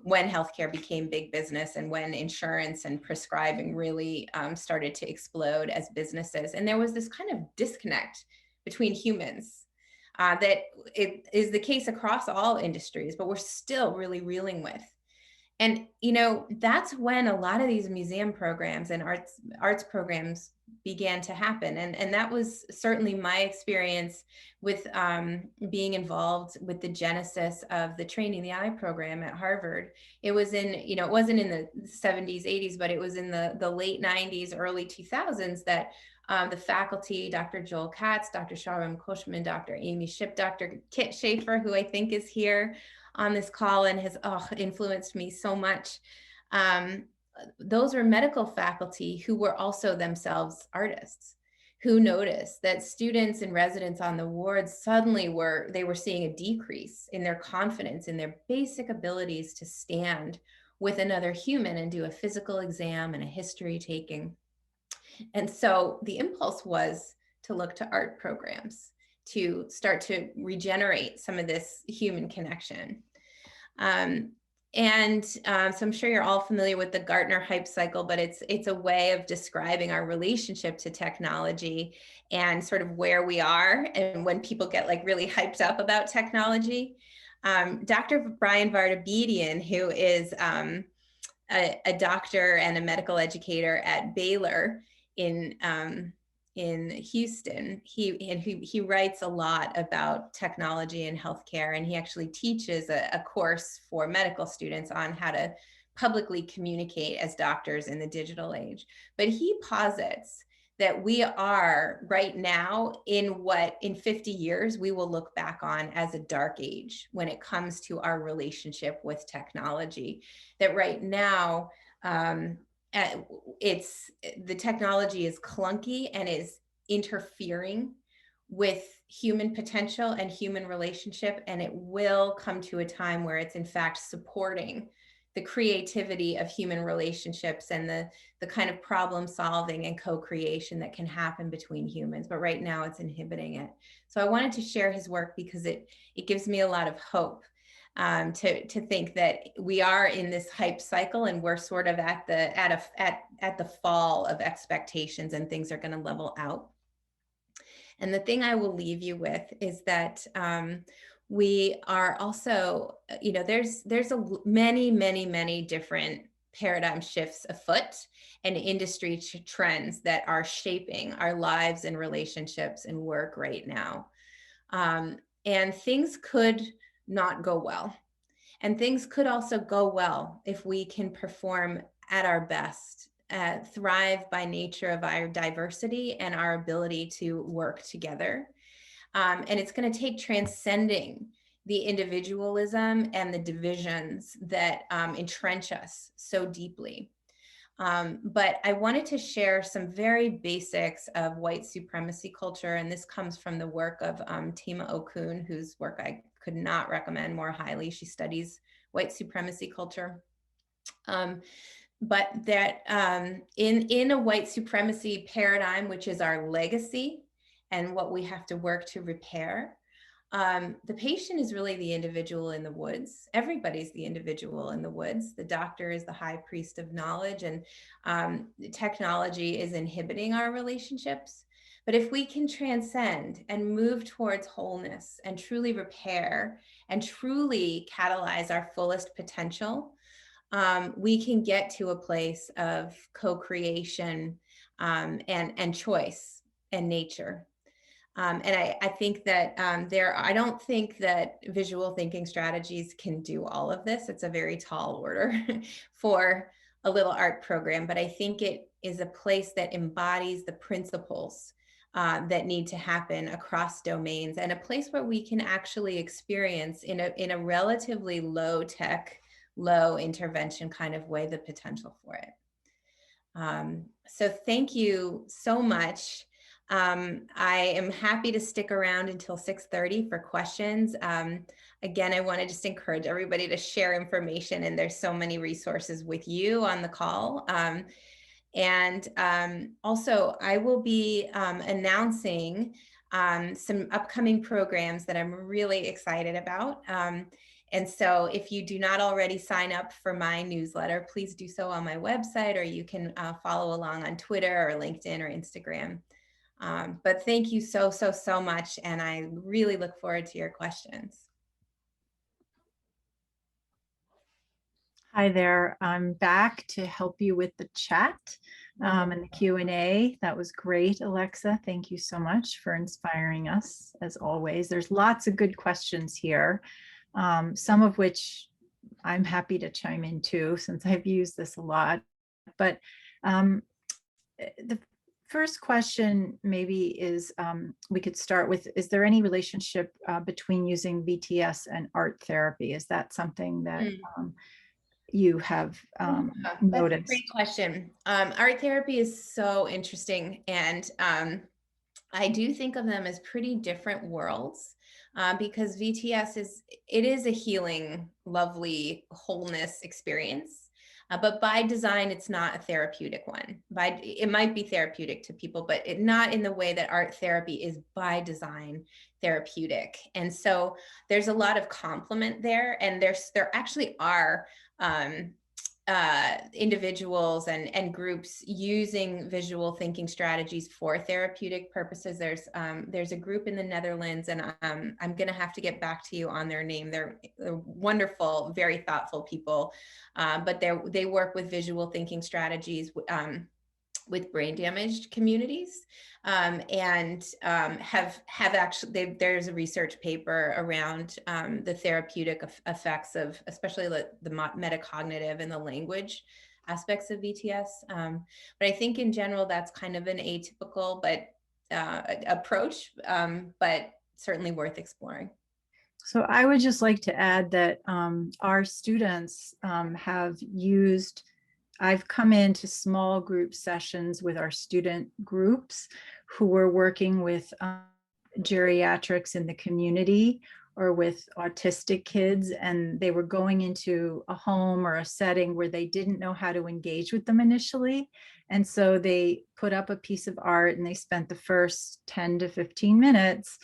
healthcare became big business and when insurance and prescribing really started to explode as businesses. And there was this kind of disconnect between humans that it is the case across all industries, but we're still really reeling with. And, you know, that's when a lot of these museum programs and arts programs began to happen. And that was certainly my experience with being involved with the genesis of the Training the Eye program at Harvard. It was in, you know, it wasn't in the 70s, 80s, but it was in the late 90s, early 2000s that the faculty, Dr. Joel Katz, Dr. Shahram Koshman, Dr. Amy Shipp, Dr. Kit Schaefer, who I think is here on this call and has influenced me so much. Those were medical faculty who were also themselves artists, who noticed that students and residents on the wards suddenly were seeing a decrease in their confidence, in their basic abilities to stand with another human and do a physical exam and a history taking. And so the impulse was to look to art programs to start to regenerate some of this human connection. So I'm sure you're all familiar with the Gartner hype cycle, but it's a way of describing our relationship to technology and sort of where we are and when people get like really hyped up about technology. Dr. Brian Vartabedian, who is a doctor and a medical educator at Baylor in Houston, he writes a lot about technology and healthcare, and he actually teaches a course for medical students on how to publicly communicate as doctors in the digital age. But he posits that we are right now in what in 50 years we will look back on as a dark age when it comes to our relationship with technology. That right now, the technology is clunky and is interfering with human potential and human relationship, and it will come to a time where it's in fact supporting the creativity of human relationships and the kind of problem solving and co-creation that can happen between humans. But right now it's inhibiting it. So I wanted to share his work because it gives me a lot of hope to think that we are in this hype cycle and we're sort of at the fall of expectations and things are going to level out. And the thing I will leave you with is that we are also, you know, there's many different paradigm shifts afoot and industry trends that are shaping our lives and relationships and work right now. And things could not go well. And things could also go well if we can perform at our best, thrive by nature of our diversity and our ability to work together. And it's going to take transcending the individualism and the divisions that entrench us so deeply. But I wanted to share some very basics of white supremacy culture. And this comes from the work of Tima Okun, whose work I could not recommend more highly. She studies white supremacy culture. But that in a white supremacy paradigm, which is our legacy and what we have to work to repair, the patient is really the individual in the woods. Everybody's the individual in the woods. The doctor is the high priest of knowledge, and technology is inhibiting our relationships. But if we can transcend and move towards wholeness and truly repair and truly catalyze our fullest potential, we can get to a place of co-creation and choice and nature. And I think that I don't think that visual thinking strategies can do all of this. It's a very tall order for a little art program, but I think it is a place that embodies the principles that need to happen across domains, and a place where we can actually experience in a relatively low tech, low intervention kind of way the potential for it. So thank you so much. I am happy to stick around until 6:30 for questions. Again, I want to just encourage everybody to share information, and there's so many resources with you on the call. Also, I will be announcing some upcoming programs that I'm really excited about. And so if you do not already sign up for my newsletter, please do so on my website, or you can follow along on Twitter or LinkedIn or Instagram. But thank you so much. And I really look forward to your questions. Hi there. I'm back to help you with the chat and the Q&A. That was great, Alexa. Thank you so much for inspiring us, as always. There's lots of good questions here, some of which I'm happy to chime into since I've used this a lot. But the first question maybe is, we could start with, is there any relationship between using VTS and art therapy? Is that something that you have noticed? That's a great question. Art therapy is so interesting, and I do think of them as pretty different worlds, because VTS is a healing, lovely wholeness experience. But by design, it's not a therapeutic one. It might be therapeutic to people, but not in the way that art therapy is by design therapeutic. And so there's a lot of complement there, and there actually are individuals and groups using visual thinking strategies for therapeutic purposes. There's a group in the Netherlands, and I'm going to have to get back to you on their name. They're wonderful, very thoughtful people, but they work with visual thinking strategies with brain damaged communities, and have actually, there's a research paper around the therapeutic effects of especially the metacognitive and the language aspects of VTS. But I think in general, that's kind of an atypical approach, but certainly worth exploring. So I would just like to add that our students have used, I've come into small group sessions with our student groups who were working with geriatrics in the community or with autistic kids, and they were going into a home or a setting where they didn't know how to engage with them initially. And so they put up a piece of art and they spent the first 10 to 15 minutes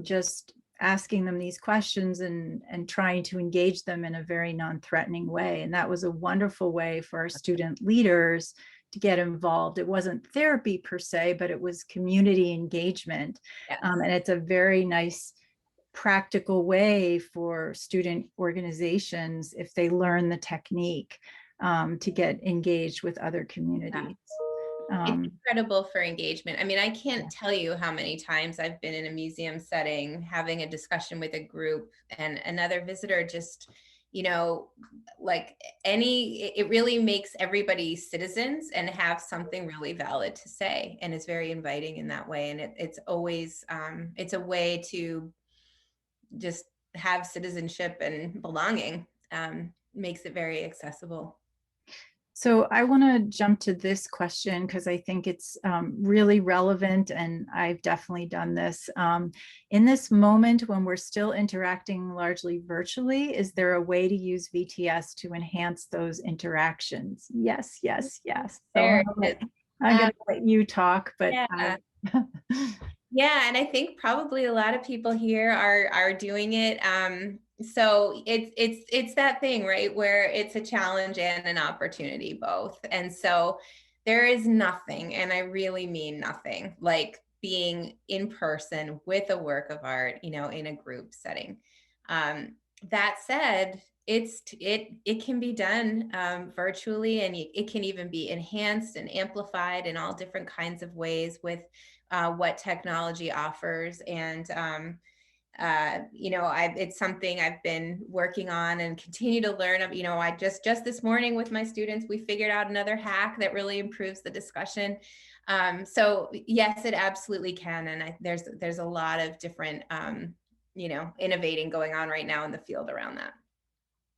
just asking them these questions and trying to engage them in a very non-threatening way. And that was a wonderful way for our student leaders to get involved. It wasn't therapy per se, but it was community engagement. Yes. And it's a very nice practical way for student organizations, if they learn the technique, to get engaged with other communities. It's incredible for engagement. I mean, I can't tell you how many times I've been in a museum setting, having a discussion with a group, and another visitor just, like it really makes everybody citizens and have something really valid to say, and it's very inviting in that way. And it's always it's a way to just have citizenship and belonging. Makes it very accessible. So I want to jump to this question because I think it's really relevant, and I've definitely done this. In this moment when we're still interacting largely virtually, is there a way to use VTS to enhance those interactions? Yes, yes, yes. So There is. I'm going to let you talk, but Yeah. Yeah, and I think probably a lot of people here are doing it. So it's that thing, right, where it's a challenge and an opportunity both. And so there is nothing, and I really mean nothing, like being in person with a work of art, in a group setting. That said, it can be done virtually, and it can even be enhanced and amplified in all different kinds of ways with what technology offers. And it's something I've been working on and continue to learn. I just this morning with my students, we figured out another hack that really improves the discussion. So yes, it absolutely can. And there's a lot of different innovating going on right now in the field around that.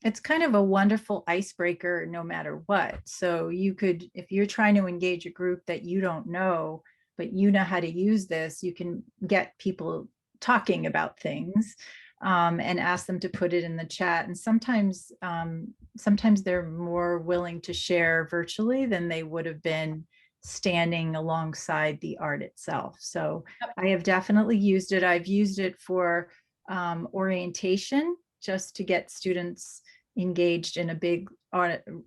It's kind of a wonderful icebreaker no matter what. So you could, if you're trying to engage a group that you don't know, but you know how to use this, you can get people talking about things and ask them to put it in the chat. And sometimes they're more willing to share virtually than they would have been standing alongside the art itself. So I have definitely used it. I've used it for orientation, just to get students engaged in a big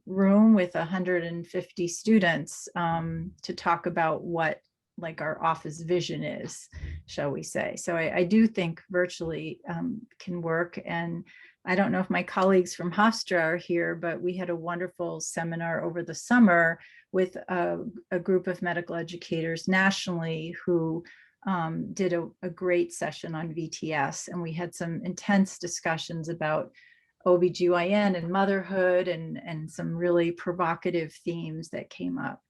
room with 150 students to talk about what like our office vision is, shall we say. So I do think virtually can work. And I don't know if my colleagues from Hofstra are here, but we had a wonderful seminar over the summer with a group of medical educators nationally who did a great session on VTS. And we had some intense discussions about OBGYN and motherhood and some really provocative themes that came up.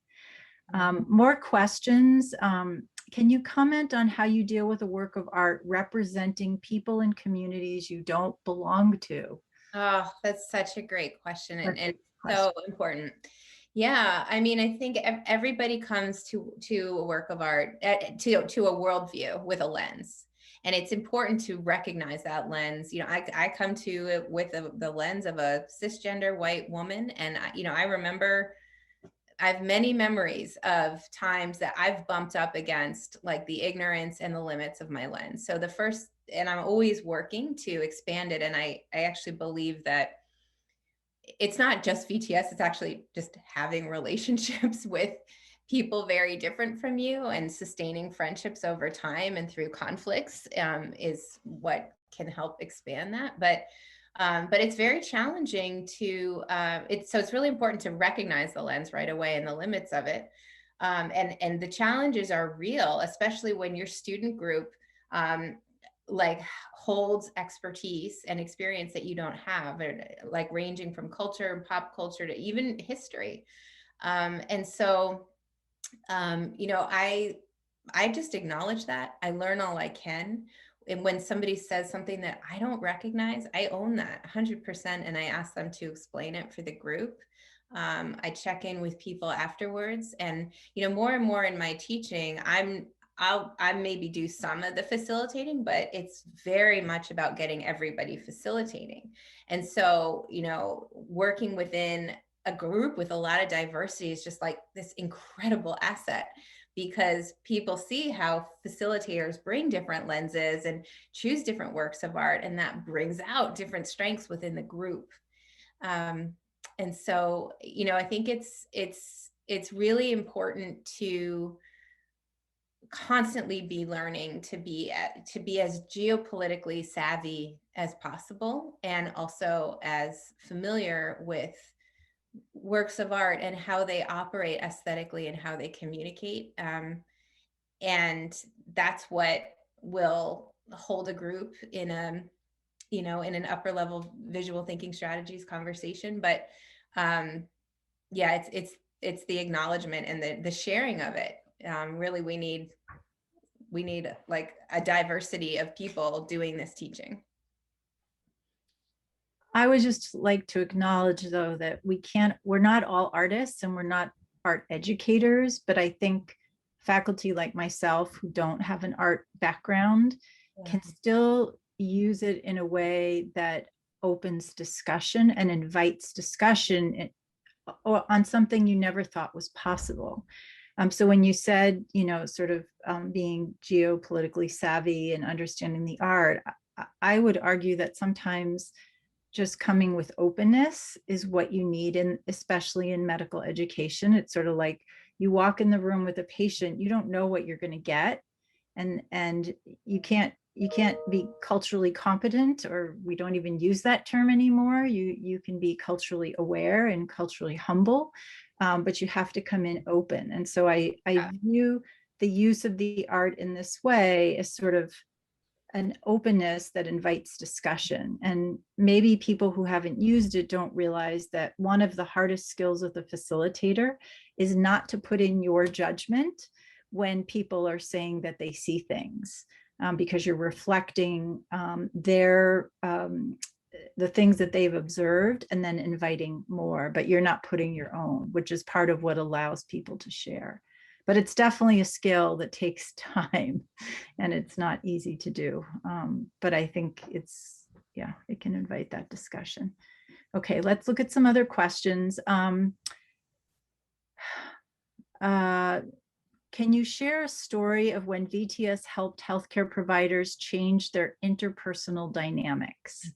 More questions. Can you comment on how you deal with a work of art representing people in communities you don't belong to? Oh, that's such a great question, and so important. Yeah, I mean, I think everybody comes to a work of art, to a worldview with a lens. And it's important to recognize that lens. I come to it with the lens of a cisgender white woman. And, I remember I have many memories of times that I've bumped up against like the ignorance and the limits of my lens. So and I'm always working to expand it. And I actually believe that it's not just VTS, it's actually just having relationships with people very different from you and sustaining friendships over time and through conflicts is what can help expand that. But it's very challenging to, so it's really important to recognize the lens right away and the limits of it. And the challenges are real, especially when your student group like holds expertise and experience that you don't have, like ranging from culture and pop culture to even history. And so, I just acknowledge that. I learn all I can. And when somebody says something that I don't recognize, I own that 100%. And I ask them to explain it for the group. I check in with people afterwards. And, more and more in my teaching, I maybe do some of the facilitating, but it's very much about getting everybody facilitating. And so, working within a group with a lot of diversity is just like this incredible asset, because people see how facilitators bring different lenses and choose different works of art, and that brings out different strengths within the group. And so, I think it's really important to constantly be learning to be as geopolitically savvy as possible, and also as familiar with works of art and how they operate aesthetically and how they communicate. And that's what will hold a group in you know, in an upper level visual thinking strategies conversation, but yeah, it's the acknowledgement and the sharing of it. Really, we need like a diversity of people doing this teaching. I would just like to acknowledge, though, that we're not all artists and we're not art educators, but I think faculty like myself who don't have an art background can still use it in a way that opens discussion and invites discussion on something you never thought was possible. So when you said, sort of being geopolitically savvy and understanding the art, I would argue that sometimes just coming with openness is what you need, and especially in medical education. It's sort of like you walk in the room with a patient, you don't know what you're going to get, and you can't be culturally competent, or we don't even use that term anymore. You can be culturally aware and culturally humble, but you have to come in open. And so I view the use of the art in this way as sort of an openness that invites discussion. And maybe people who haven't used it don't realize that one of the hardest skills of the facilitator is not to put in your judgment when people are saying that they see things, because you're reflecting the things that they've observed and then inviting more, but you're not putting your own, which is part of what allows people to share. But it's definitely a skill that takes time and it's not easy to do. But I think it can invite that discussion. Okay, let's look at some other questions. Can you share a story of when VTS helped healthcare providers change their interpersonal dynamics?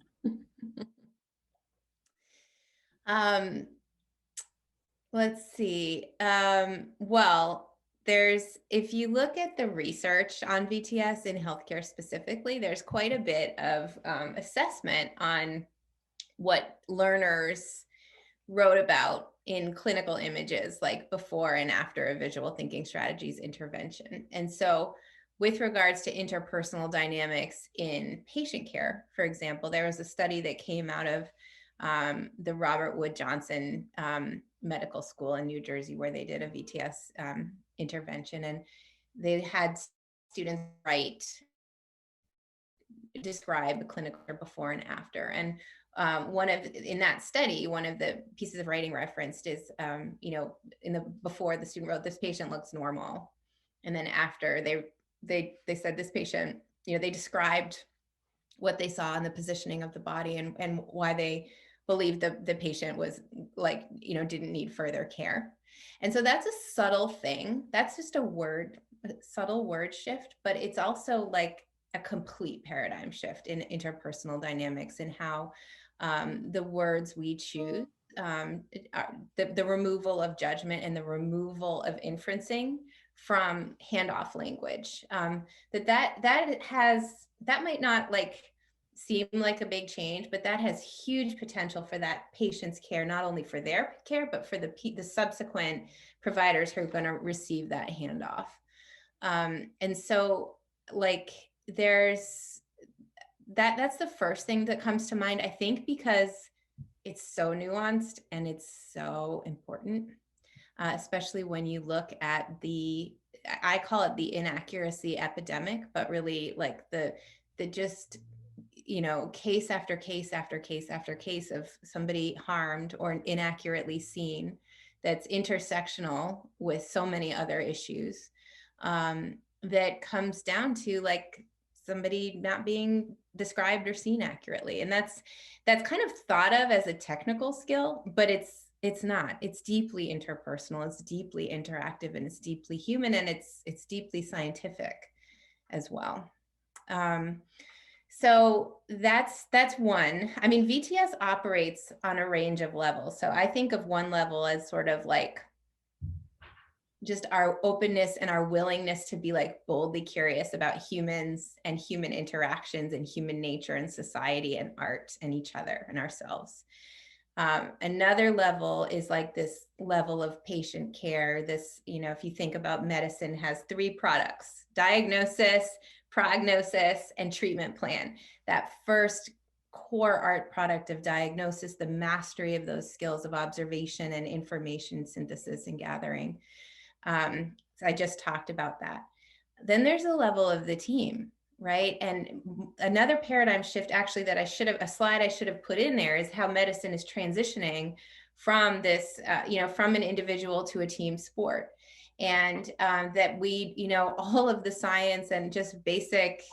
Let's see. Well, if you look at the research on VTS in healthcare specifically, there's quite a bit of assessment on what learners wrote about in clinical images, like before and after a visual thinking strategies intervention. And so with regards to interpersonal dynamics in patient care, for example, there was a study that came out of the Robert Wood Johnson Medical School in New Jersey, where they did a VTS intervention, and they had students describe clinical before and after. And in that study, one of the pieces of writing referenced is, before the student wrote, "This patient looks normal," and then after they said this patient, they described what they saw in the positioning of the body and why they believed the patient was didn't need further care. And so that's a subtle thing. That's just a subtle word shift, but it's also like a complete paradigm shift in interpersonal dynamics and how the words we choose, the removal of judgment and the removal of inferencing from handoff language, that might not seem like a big change, but that has huge potential for that patient's care, not only for their care, but for the subsequent providers who are going to receive that handoff. And so that's the first thing that comes to mind, I think, because it's so nuanced and it's so important, especially when you look at I call it the inaccuracy epidemic, but really the just, case after case after case after case of somebody harmed or inaccurately seen that's intersectional with so many other issues, that comes down to somebody not being described or seen accurately. And that's kind of thought of as a technical skill, but it's not. It's deeply interpersonal, it's deeply interactive, and it's deeply human, and it's deeply scientific as well. So that's one. I mean, VTS operates on a range of levels. So I think of one level as sort of just our openness and our willingness to be boldly curious about humans and human interactions and human nature and society and art and each other and ourselves. Another level is this level of patient care. This, if you think about medicine, has 3 products: diagnosis, prognosis, and treatment plan. That first core art product of diagnosis, the mastery of those skills of observation and information synthesis and gathering. So I just talked about that. Then there's a level of the team, right? And another paradigm shift actually that a slide I should have put in there is how medicine is transitioning from this, from an individual to a team sport. And that we, all of the science and just basic,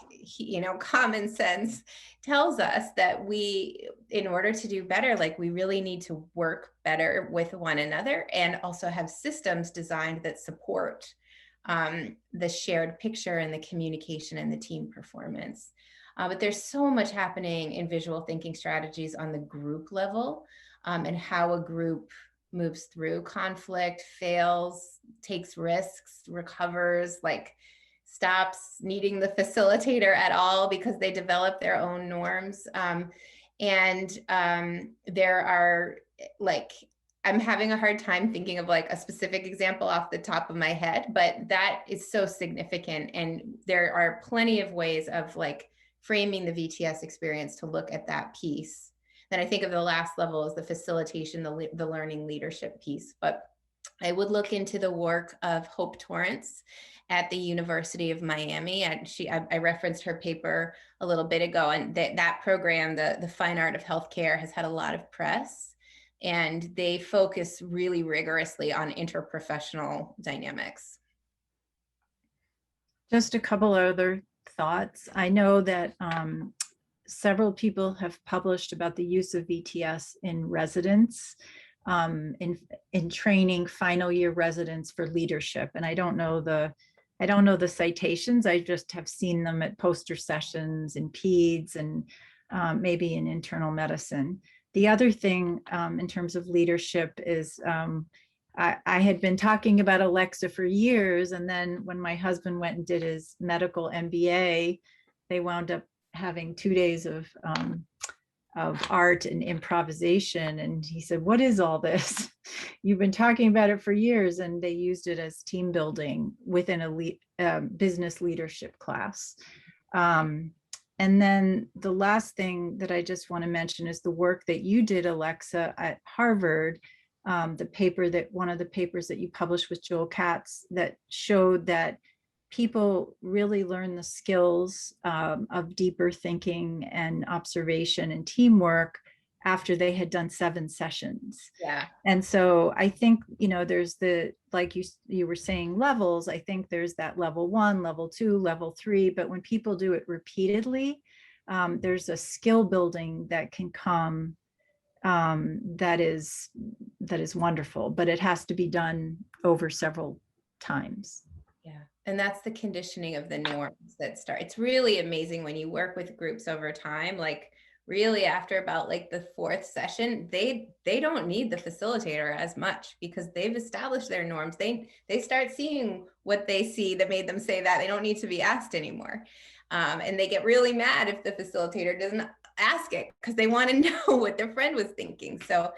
common sense tells us that we, in order to do better, like we really need to work better with one another and also have systems designed that support the shared picture and the communication and the team performance. But there's so much happening in visual thinking strategies on the group level, and how a group moves through conflict, fails, takes risks, recovers, like stops needing the facilitator at all because they develop their own norms. There are I'm having a hard time thinking of like a specific example off the top of my head, but that is so significant. And there are plenty of ways of like framing the VTS experience to look at that piece. Then I think of the last level as the facilitation, the learning leadership piece. But I would look into the work of Hope Torrance at the University of Miami. I referenced her paper a little bit ago, and that program, the Fine Art of Healthcare, has had a lot of press. And they focus really rigorously on interprofessional dynamics. Just a couple other thoughts. I know that several people have published about the use of VTS in residents, in training final year residents for leadership. And I don't know the citations. I just have seen them at poster sessions in peds and maybe in internal medicine. The other thing in terms of leadership is I had been talking about Alexa for years. And then when my husband went and did his medical MBA, they wound up having 2 days of art and improvisation. And he said, "What is all this? You've been talking about it for years." And they used it as team building within a business leadership class. And then the last thing that I just want to mention is the work that you did, Alexa, at Harvard, one of the papers that you published with Joel Katz that showed that people really learn the skills of deeper thinking and observation and teamwork after they had done 7 sessions. Yeah. And so I think, there's like you were saying, levels. I think there's that level 1, level 2, level 3, but when people do it repeatedly, there's a skill building that can come that is wonderful, but it has to be done over several times. Yeah. And that's the conditioning of the norms that start. It's really amazing when you work with groups over time, like really after about like the 4th session, they don't need the facilitator as much because they've established their norms. They start seeing what they see that made them say that. They don't need to be asked anymore. And they get really mad if the facilitator doesn't ask it because they want to know what their friend was thinking. So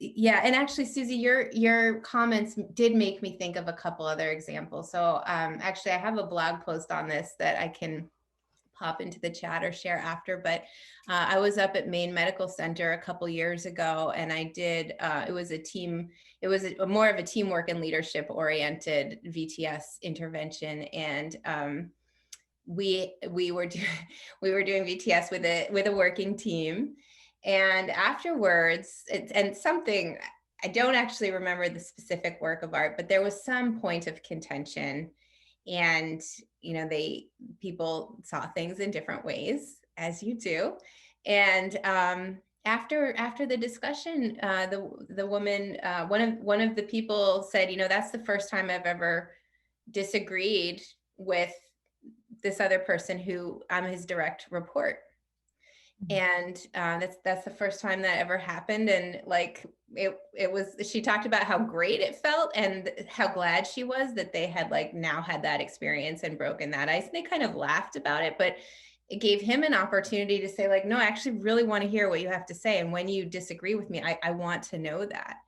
yeah, and actually, Susie, your comments did make me think of a couple other examples. So actually, I have a blog post on this that I can pop into the chat or share after, but I was up at Maine Medical Center a couple years ago, and I did, it was more of a teamwork and leadership oriented VTS intervention. And we were doing VTS with a working team. And afterwards, and something, I don't actually remember the specific work of art, but there was some point of contention. And, people saw things in different ways, as you do. And after the discussion, the woman, one of the people said, that's the first time I've ever disagreed with this other person who I'm his direct report. And that's the first time that ever happened. And like it was, she talked about how great it felt and how glad she was that they had like now had that experience and broken that ice. And they kind of laughed about it, but it gave him an opportunity to say like, no, I actually really want to hear what you have to say. And when you disagree with me, I want to know that.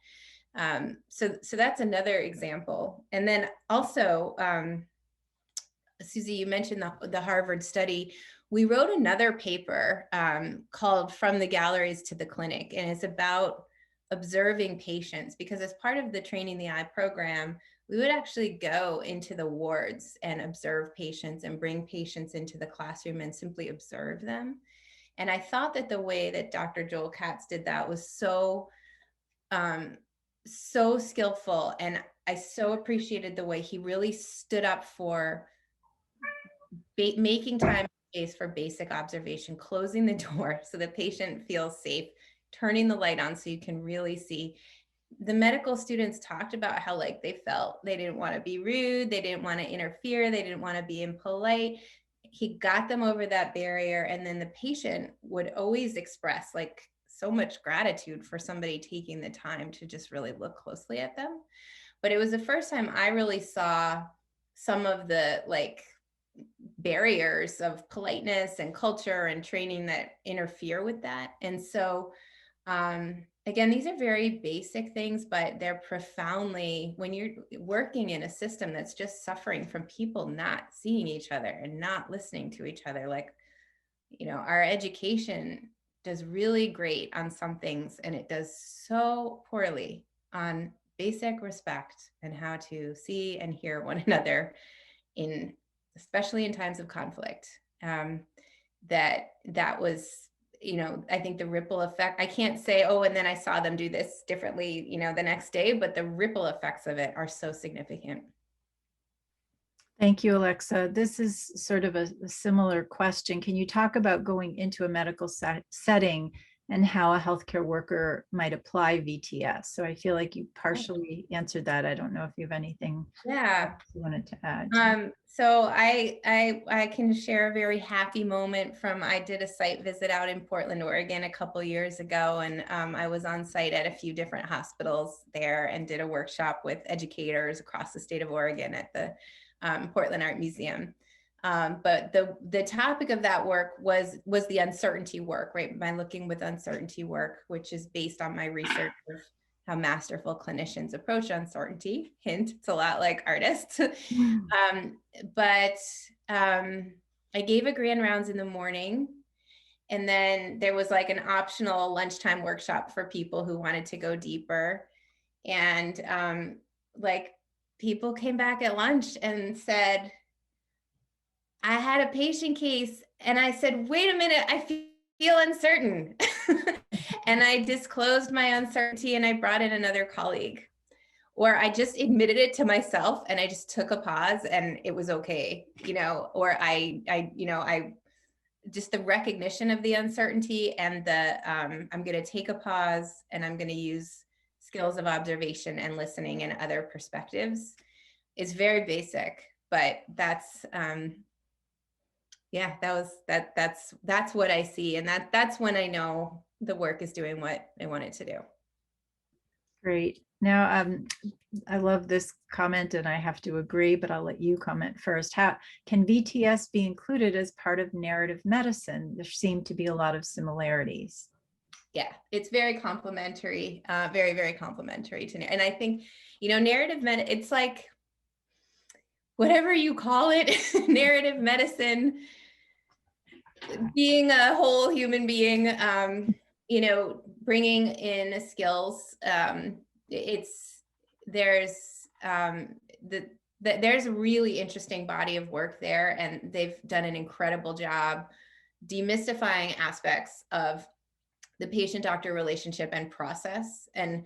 So that's another example. And then also, Susie, you mentioned the Harvard study. we wrote another paper called From the Galleries to the Clinic, and it's about observing patients, because as part of the Training the Eye program, we would actually go into the wards and observe patients and bring patients into the classroom and simply observe them. And I thought that the way that Dr. Joel Katz did that was so skillful. And I so appreciated the way he really stood up for making time and space for basic observation, closing the door so the patient feels safe, turning the light on so you can really see. The medical students talked about how like they felt they didn't want to be rude, they didn't want to interfere, they didn't want to be impolite. He got them over that barrier, and then the patient would always express like so much gratitude for somebody taking the time to just really look closely at them. But it was the first time I really saw some of the like barriers of politeness and culture and training that interfere with that. And so again, these are very basic things, but they're profoundly, when you're working in a system that's just suffering from people not seeing each other and not listening to each other, like, you know, our education does really great on some things, and it does so poorly on basic respect and how to see and hear one another in, especially in times of conflict. That was, you know, I think the ripple effect, I can't say, oh, and then I saw them do this differently, you know, the next day, but the ripple effects of it are so significant. Thank you, Alexa. This is sort of a similar question. Can you talk about going into a medical setting and how a healthcare worker might apply VTS? So I feel like you partially answered that. I don't know if you have anything you wanted to add. So I can share a very happy moment from, I did a site visit out in Portland, Oregon a couple years ago, and I was on site at a few different hospitals there and did a workshop with educators across the state of Oregon at the Portland Art Museum. But the topic of that work was the uncertainty work, right? My looking with uncertainty work, which is based on my research of how masterful clinicians approach uncertainty. Hint, it's a lot like artists. But I gave a grand rounds in the morning, and then there was like an optional lunchtime workshop for people who wanted to go deeper. And like people came back at lunch and said, I had a patient case, and I said, wait a minute, I feel uncertain. And I disclosed my uncertainty, and I brought in another colleague, or I just admitted it to myself and I just took a pause and it was okay, you know, or I just the recognition of the uncertainty and the, I'm going to take a pause and I'm going to use skills of observation and listening and other perspectives is very basic, but that's, yeah, that's what I see. And that's when I know the work is doing what I want it to do. Great. Now, I love this comment and I have to agree, but I'll let you comment first. How can VTS be included as part of narrative medicine? There seem to be a lot of similarities. Yeah, it's very complementary, very, very complementary to, and I think, you know, narrative it's like, whatever you call it, narrative medicine, being a whole human being, you know, bringing in skills, there's a really interesting body of work there, and they've done an incredible job demystifying aspects of the patient-doctor relationship and process, and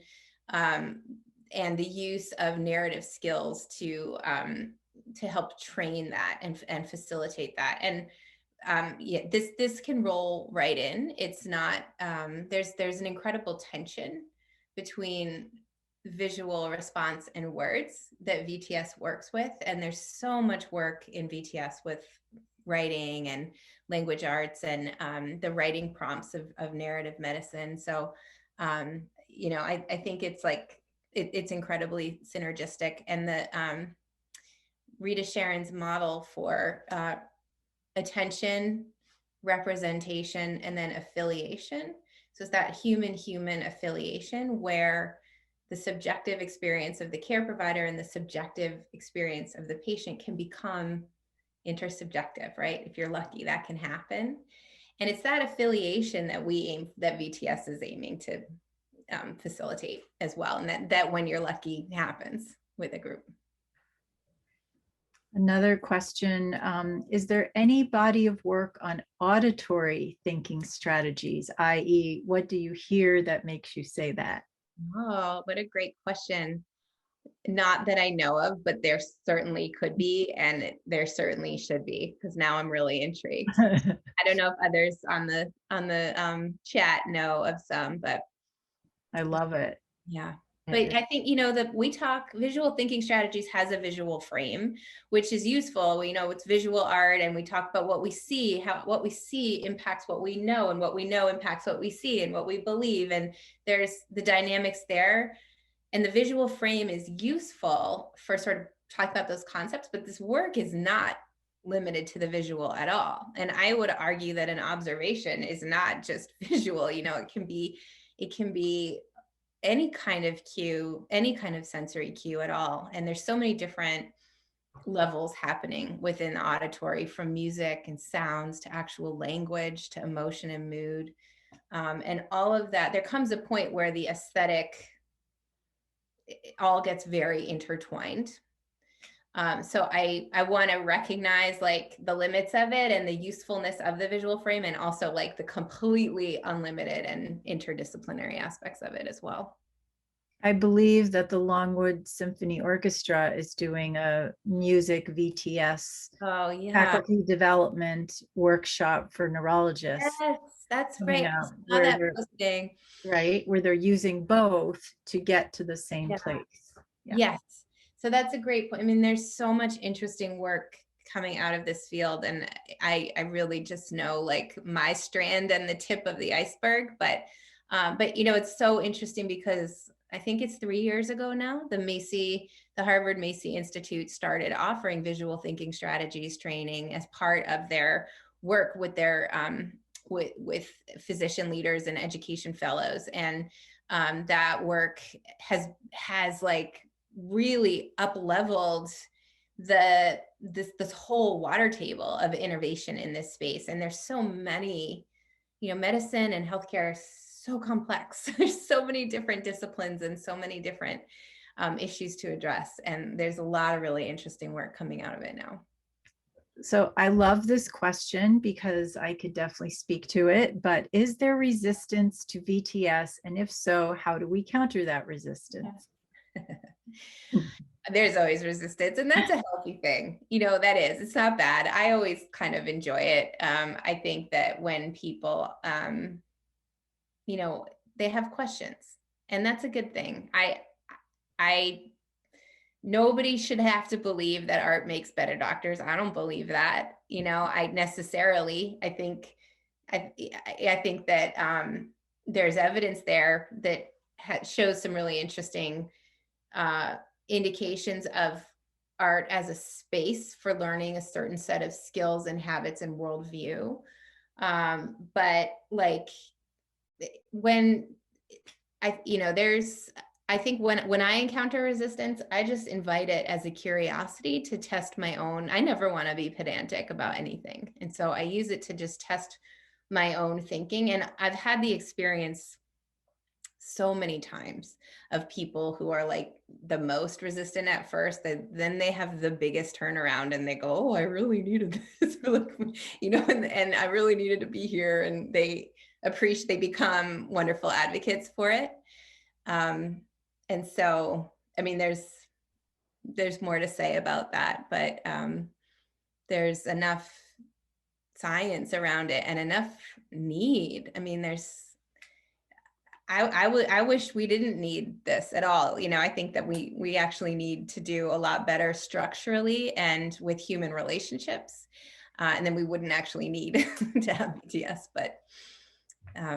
the use of narrative skills to help train that and facilitate that. And yeah, this can roll right in. It's not, there's an incredible tension between visual response and words that VTS works with. And there's so much work in VTS with writing and language arts and the writing prompts of narrative medicine. So, you know, I think it's like, it's incredibly synergistic. And the Rita Sharon's model for attention, representation, and then affiliation. So it's that human-human affiliation where the subjective experience of the care provider and the subjective experience of the patient can become intersubjective, right? If you're lucky, that can happen. And it's that affiliation that that VTS is aiming to facilitate as well. And that when you're lucky happens with a group. Another question, is there any body of work on auditory thinking strategies, i.e., what do you hear that makes you say that? Oh, what a great question. Not that I know of, but there certainly could be, and there certainly should be, because now I'm really intrigued. I don't know if others on the chat know of some, but I love it. yeah. But I think, that we talk visual thinking strategies has a visual frame, which is useful. It's visual art, and we talk about what we see, how what we see impacts what we know, and what we know impacts what we see and what we believe. And there's the dynamics there. And the visual frame is useful for sort of talking about those concepts, but this work is not limited to the visual at all. And I would argue that an observation is not just visual. It can be any kind of cue, any kind of sensory cue at all. And there's so many different levels happening within the auditory, from music and sounds to actual language to emotion and mood. And all of that, there comes a point where the aesthetic, it all gets very intertwined. So I want to recognize like the limits of it and the usefulness of the visual frame, and also like the completely unlimited and interdisciplinary aspects of it as well. I believe that the Longwood Symphony Orchestra is doing a music VTS faculty development workshop for neurologists. Yes, that's right. Yeah, I saw that posting. Right, where they're using both to get to the same place. Yeah. Yes. So that's a great point. I mean, there's so much interesting work coming out of this field, and I really just know like my strand and the tip of the iceberg. But it's so interesting because I think it's 3 years ago now, the Harvard Macy Institute started offering visual thinking strategies training as part of their work with their with physician leaders and education fellows. And that work has like really up-leveled this whole water table of innovation in this space. And there's so many, medicine and healthcare are so complex. There's so many different disciplines and so many different issues to address. And there's a lot of really interesting work coming out of it now. So I love this question because I could definitely speak to it, but is there resistance to VTS? And if so, how do we counter that resistance? There's always resistance, and that's a healthy thing. That is, it's not bad. I always kind of enjoy it. I think that when people, they have questions, and that's a good thing. Nobody should have to believe that art makes better doctors. I don't believe that, I think that there's evidence there that shows some really interesting indications of art as a space for learning a certain set of skills and habits and worldview. But like when I think when I encounter resistance, I just invite it as a curiosity to test my own. I never want to be pedantic about anything. And so I use it to just test my own thinking. And I've had the experience so many times of people who are like the most resistant at first, then they have the biggest turnaround and they go, oh, I really needed this, and I really needed to be here. And they become wonderful advocates for it. And so, I mean, there's more to say about that, but there's enough science around it and enough need. I mean, I wish we didn't need this at all. I think that we actually need to do a lot better structurally and with human relationships. And then we wouldn't actually need to have VTS, but.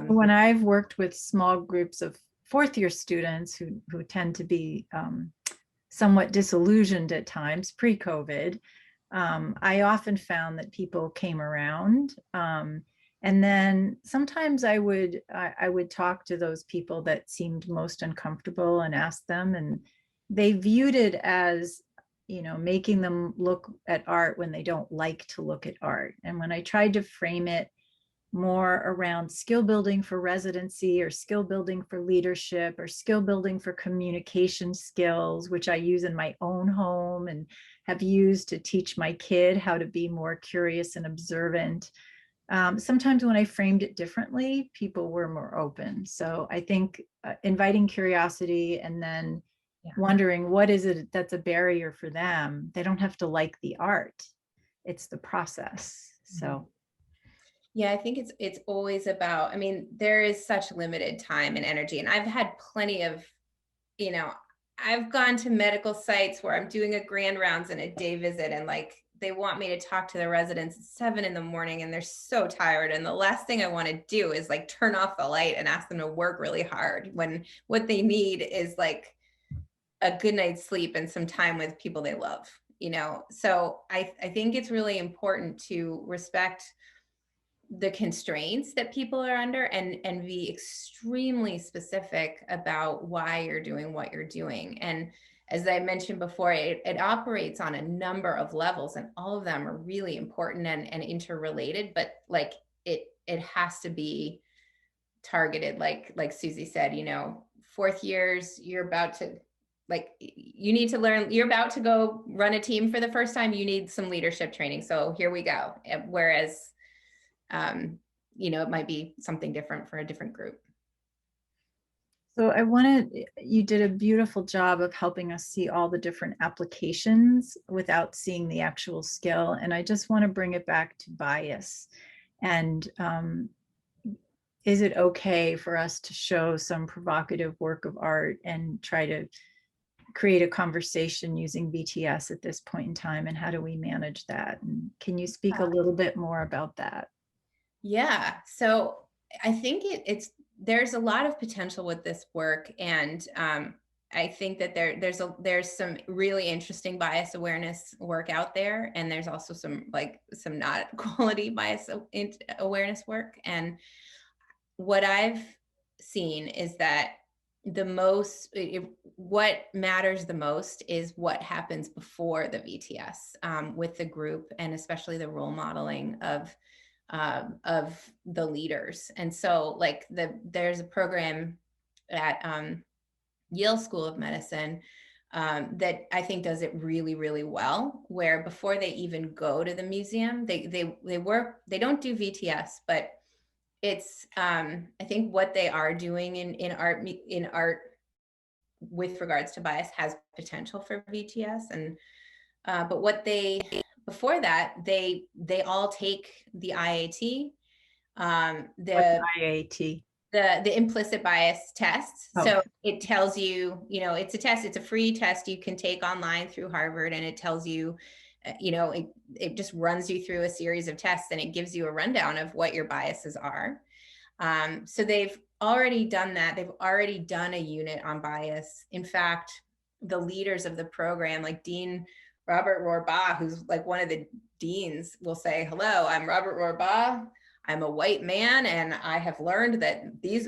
When I've worked with small groups of fourth-year students who tend to be somewhat disillusioned at times pre-COVID, I often found that people came around. And then sometimes I would talk to those people that seemed most uncomfortable and ask them, and they viewed it as making them look at art when they don't like to look at art. And when I tried to frame it more around skill building for residency, or skill building for leadership, or skill building for communication skills, which I use in my own home and have used to teach my kid how to be more curious and observant. Sometimes when I framed it differently, people were more open. So I think inviting curiosity and then wondering what is it that's a barrier for them. They don't have to like the art. It's the process. So yeah, I think it's always about, I mean, there is such limited time and energy. And I've had plenty of, I've gone to medical sites where I'm doing a grand rounds and a day visit, and like they want me to talk to the residents at 7 a.m. and they're so tired. And the last thing I want to do is like turn off the light and ask them to work really hard when what they need is like a good night's sleep and some time with people they love, So I think it's really important to respect the constraints that people are under and be extremely specific about why you're doing what you're doing. And as I mentioned before, it operates on a number of levels, and all of them are really important and interrelated, but like it has to be targeted, like Susie said, fourth years, you're about to, like, you need to learn, you're about to go run a team for the first time, you need some leadership training. So here we go. Whereas it might be something different for a different group. So you did a beautiful job of helping us see all the different applications without seeing the actual skill. And I just want to bring it back to bias. And is it okay for us to show some provocative work of art and try to create a conversation using VTS at this point in time? And how do we manage that? And can you speak a little bit more about that? Yeah, so I think there's a lot of potential with this work, and I think that there's some really interesting bias awareness work out there, and there's also some not quality bias awareness work. And what I've seen is that what matters the most is what happens before the VTS with the group, and especially the role modeling of the leaders. And so there's a program at Yale School of Medicine that I think does it really, really well, where before they even go to the museum, they don't do VTS, but it's I think what they are doing in art with regards to bias has potential for VTS. And but before that, they all take the IAT, What's IAT? the implicit bias test. Oh. So it tells you, it's a test, it's a free test you can take online through Harvard, and it tells you, it just runs you through a series of tests, and it gives you a rundown of what your biases are. So they've already done that. They've already done a unit on bias. In fact, the leaders of the program, like Dean Robert Rohrbaugh, who's like one of the deans, will say, "Hello, I'm Robert Rohrbaugh. I'm a white man, and I have learned that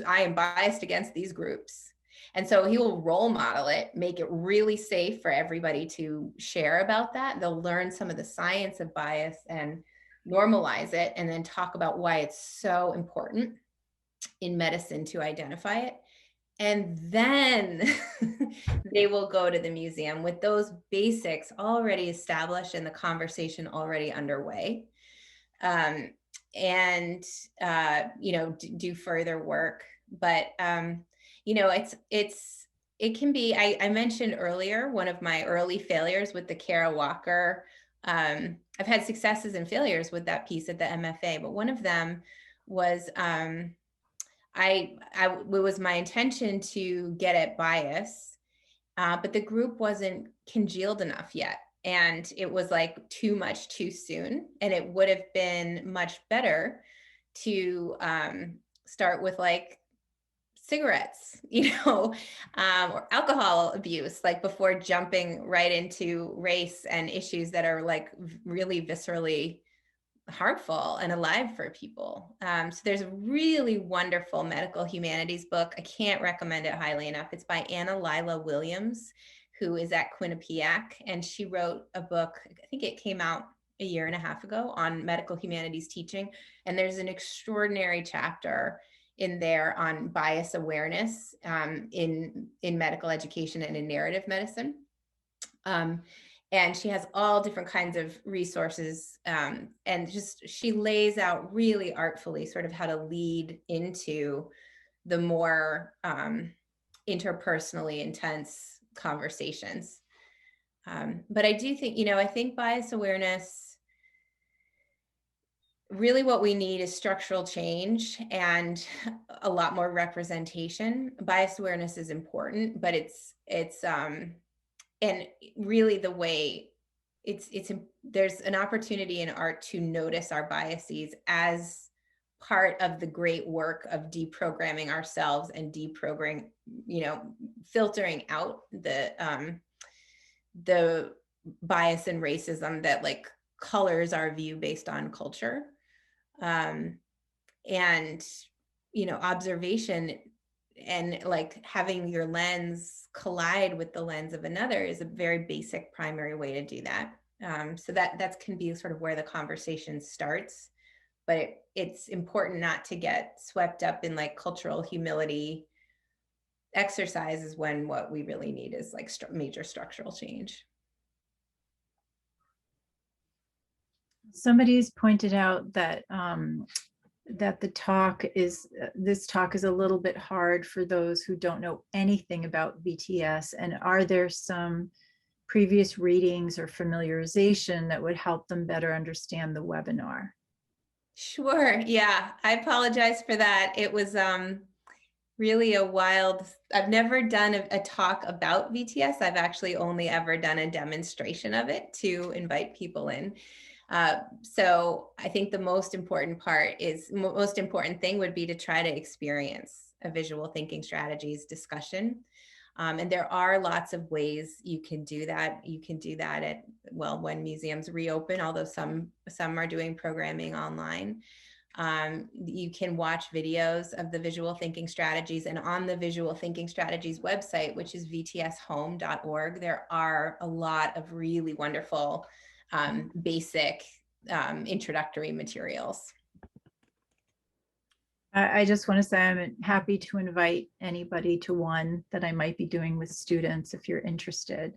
I am biased against these groups." And so he will role model it, make it really safe for everybody to share about that. They'll learn some of the science of bias and normalize it, and then talk about why it's so important in medicine to identify it. And then they will go to the museum with those basics already established and the conversation already underway. And do further work. But it can be, I mentioned earlier, one of my early failures with the Kara Walker. I've had successes and failures with that piece at the MFA, but one of them was it was my intention to get at bias, but the group wasn't congealed enough yet. And it was like too much too soon. And it would have been much better to start with like cigarettes, or alcohol abuse, like before jumping right into race and issues that are like really viscerally harmful and alive for people. So there's a really wonderful medical humanities book. I can't recommend it highly enough. It's by Anna Lila Williams, who is at Quinnipiac, and she wrote a book, I think it came out a year and a half ago, on medical humanities teaching. And there's an extraordinary chapter in there on bias awareness in medical education and in narrative medicine. And she has all different kinds of resources, and just she lays out really artfully sort of how to lead into the more interpersonally intense conversations. But I do think, I think bias awareness, really what we need is structural change and a lot more representation. Bias awareness is important, but it's and really the way there's an opportunity in art to notice our biases as part of the great work of deprogramming ourselves and deprogramming, filtering out the bias and racism that like colors our view based on culture. And, observation and like having your lens collide with the lens of another is a very basic primary way to do that. So that can be sort of where the conversation starts, but it's important not to get swept up in like cultural humility exercises when what we really need is like major structural change. Somebody's pointed out that that this talk is a little bit hard for those who don't know anything about VTS. And are there some previous readings or familiarization that would help them better understand the webinar? Sure. Yeah, I apologize for that. It was really a wild, I've never done a talk about VTS. I've actually only ever done a demonstration of it to invite people in. So I think the most important thing would be to try to experience a visual thinking strategies discussion. And there are lots of ways you can do that. You can do that when museums reopen, although some are doing programming online. You can watch videos of the visual thinking strategies, and on the visual thinking strategies website, which is vtshome.org, there are a lot of really wonderful basic introductory materials. I just want to say I'm happy to invite anybody to one that I might be doing with students if you're interested.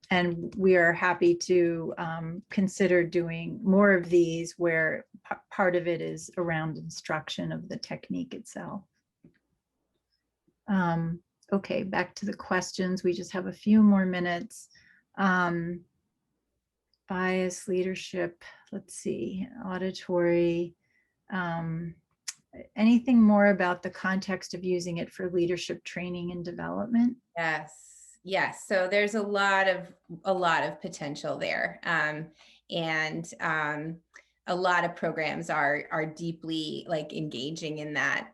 And we are happy to consider doing more of these where part of it is around instruction of the technique itself. Okay, back to the questions. We just have a few more minutes. Bias, leadership, let's see, auditory. Anything more about the context of using it for leadership training and development? Yes. So there's a lot of potential there. A lot of programs are deeply like engaging in that.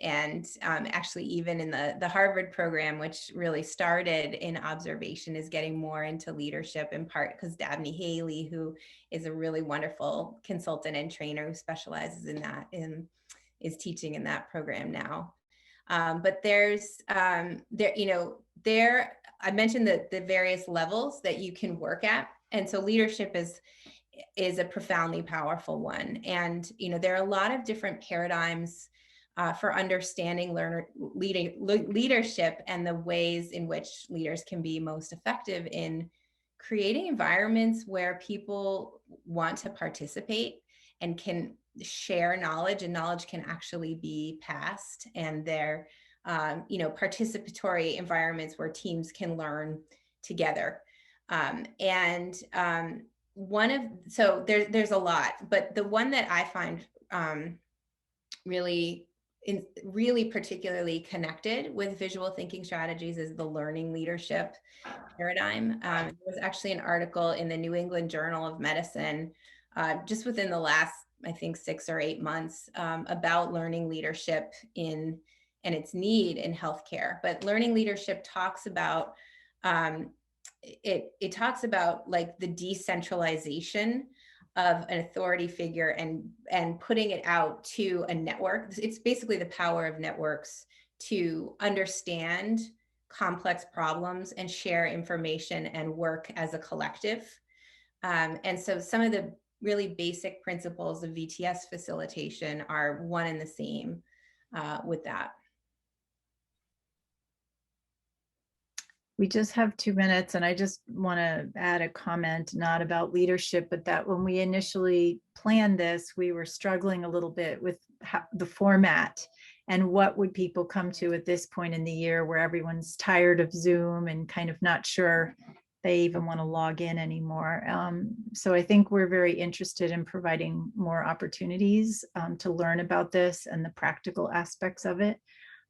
Actually even in the Harvard program, which really started in observation, is getting more into leadership, in part because Dabney Haley, who is a really wonderful consultant and trainer who specializes in that, is teaching in that program now. But there's I mentioned the various levels that you can work at. And so leadership is a profoundly powerful one. And, there are a lot of different paradigms for understanding leadership and the ways in which leaders can be most effective in creating environments where people want to participate and can share knowledge, and knowledge can actually be passed, and they're participatory environments where teams can learn together. There's a lot, but the one that I find really particularly connected with visual thinking strategies is the learning leadership paradigm. There was actually an article in the New England Journal of Medicine just within the last, I think, 6 or 8 months about learning leadership and its need in healthcare. But learning leadership talks about it talks about like the decentralization of an authority figure and putting it out to a network. It's basically the power of networks to understand complex problems and share information and work as a collective. And so some of the really basic principles of VTS facilitation are one and the same with that. We just have 2 minutes, and I just want to add a comment, not about leadership, but that when we initially planned this, we were struggling a little bit with the format and what would people come to at this point in the year where everyone's tired of Zoom and kind of not sure they even want to log in anymore. So I think we're very interested in providing more opportunities to learn about this and the practical aspects of it.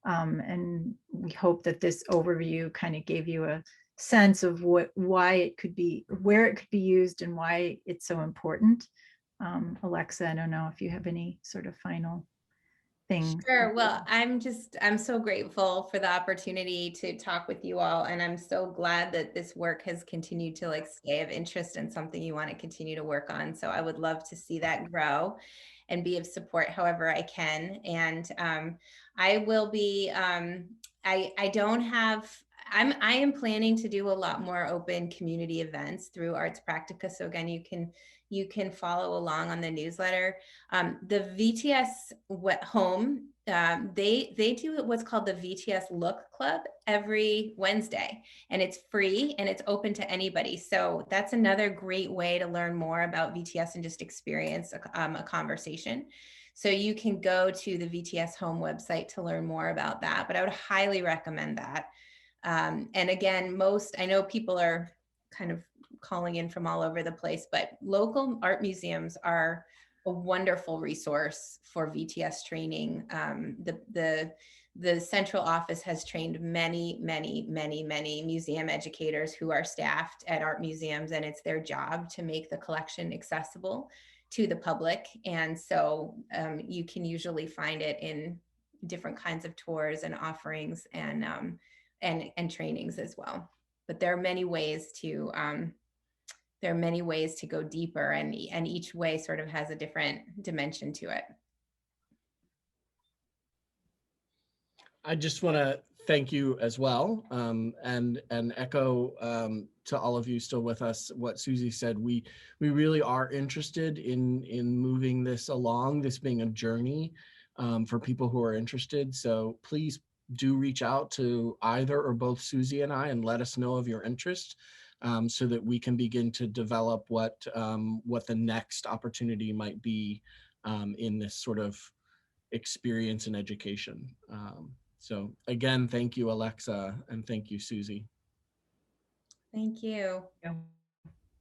And we hope that this overview kind of gave you a sense of why it could be, where it could be used and why it's so important. Alexa, I don't know if you have any sort of final thing. Sure. Well, I'm so grateful for the opportunity to talk with you all. And I'm so glad that this work has continued to like stay of interest and something you want to continue to work on. So I would love to see that grow and be of support however I can. And I will be, I don't have, I am planning to do a lot more open community events through Arts Practica. So again, you can follow along on the newsletter. The VTS home, they do what's called the VTS Look Club every Wednesday, and it's free and it's open to anybody. So that's another great way to learn more about VTS and just experience a conversation. So you can go to the VTS home website to learn more about that, but I would highly recommend that. And again, I know people are kind of calling in from all over the place, but local art museums are a wonderful resource for VTS training. The central office has trained many museum educators who are staffed at art museums, and it's their job to make the collection accessible to the public. And so you can usually find it in different kinds of tours and offerings and trainings as well. But there are many ways to go deeper, and each way sort of has a different dimension to it. I just want to thank you as well, and echo to all of you still with us what Susie said. We really are interested in moving this along, this being a journey for people who are interested. So please do reach out to either or both Susie and I and let us know of your interest, so that we can begin to develop what the next opportunity might be in this sort of experience and education. So again, thank you, Alexa, and thank you, Susie. Thank you. Yeah.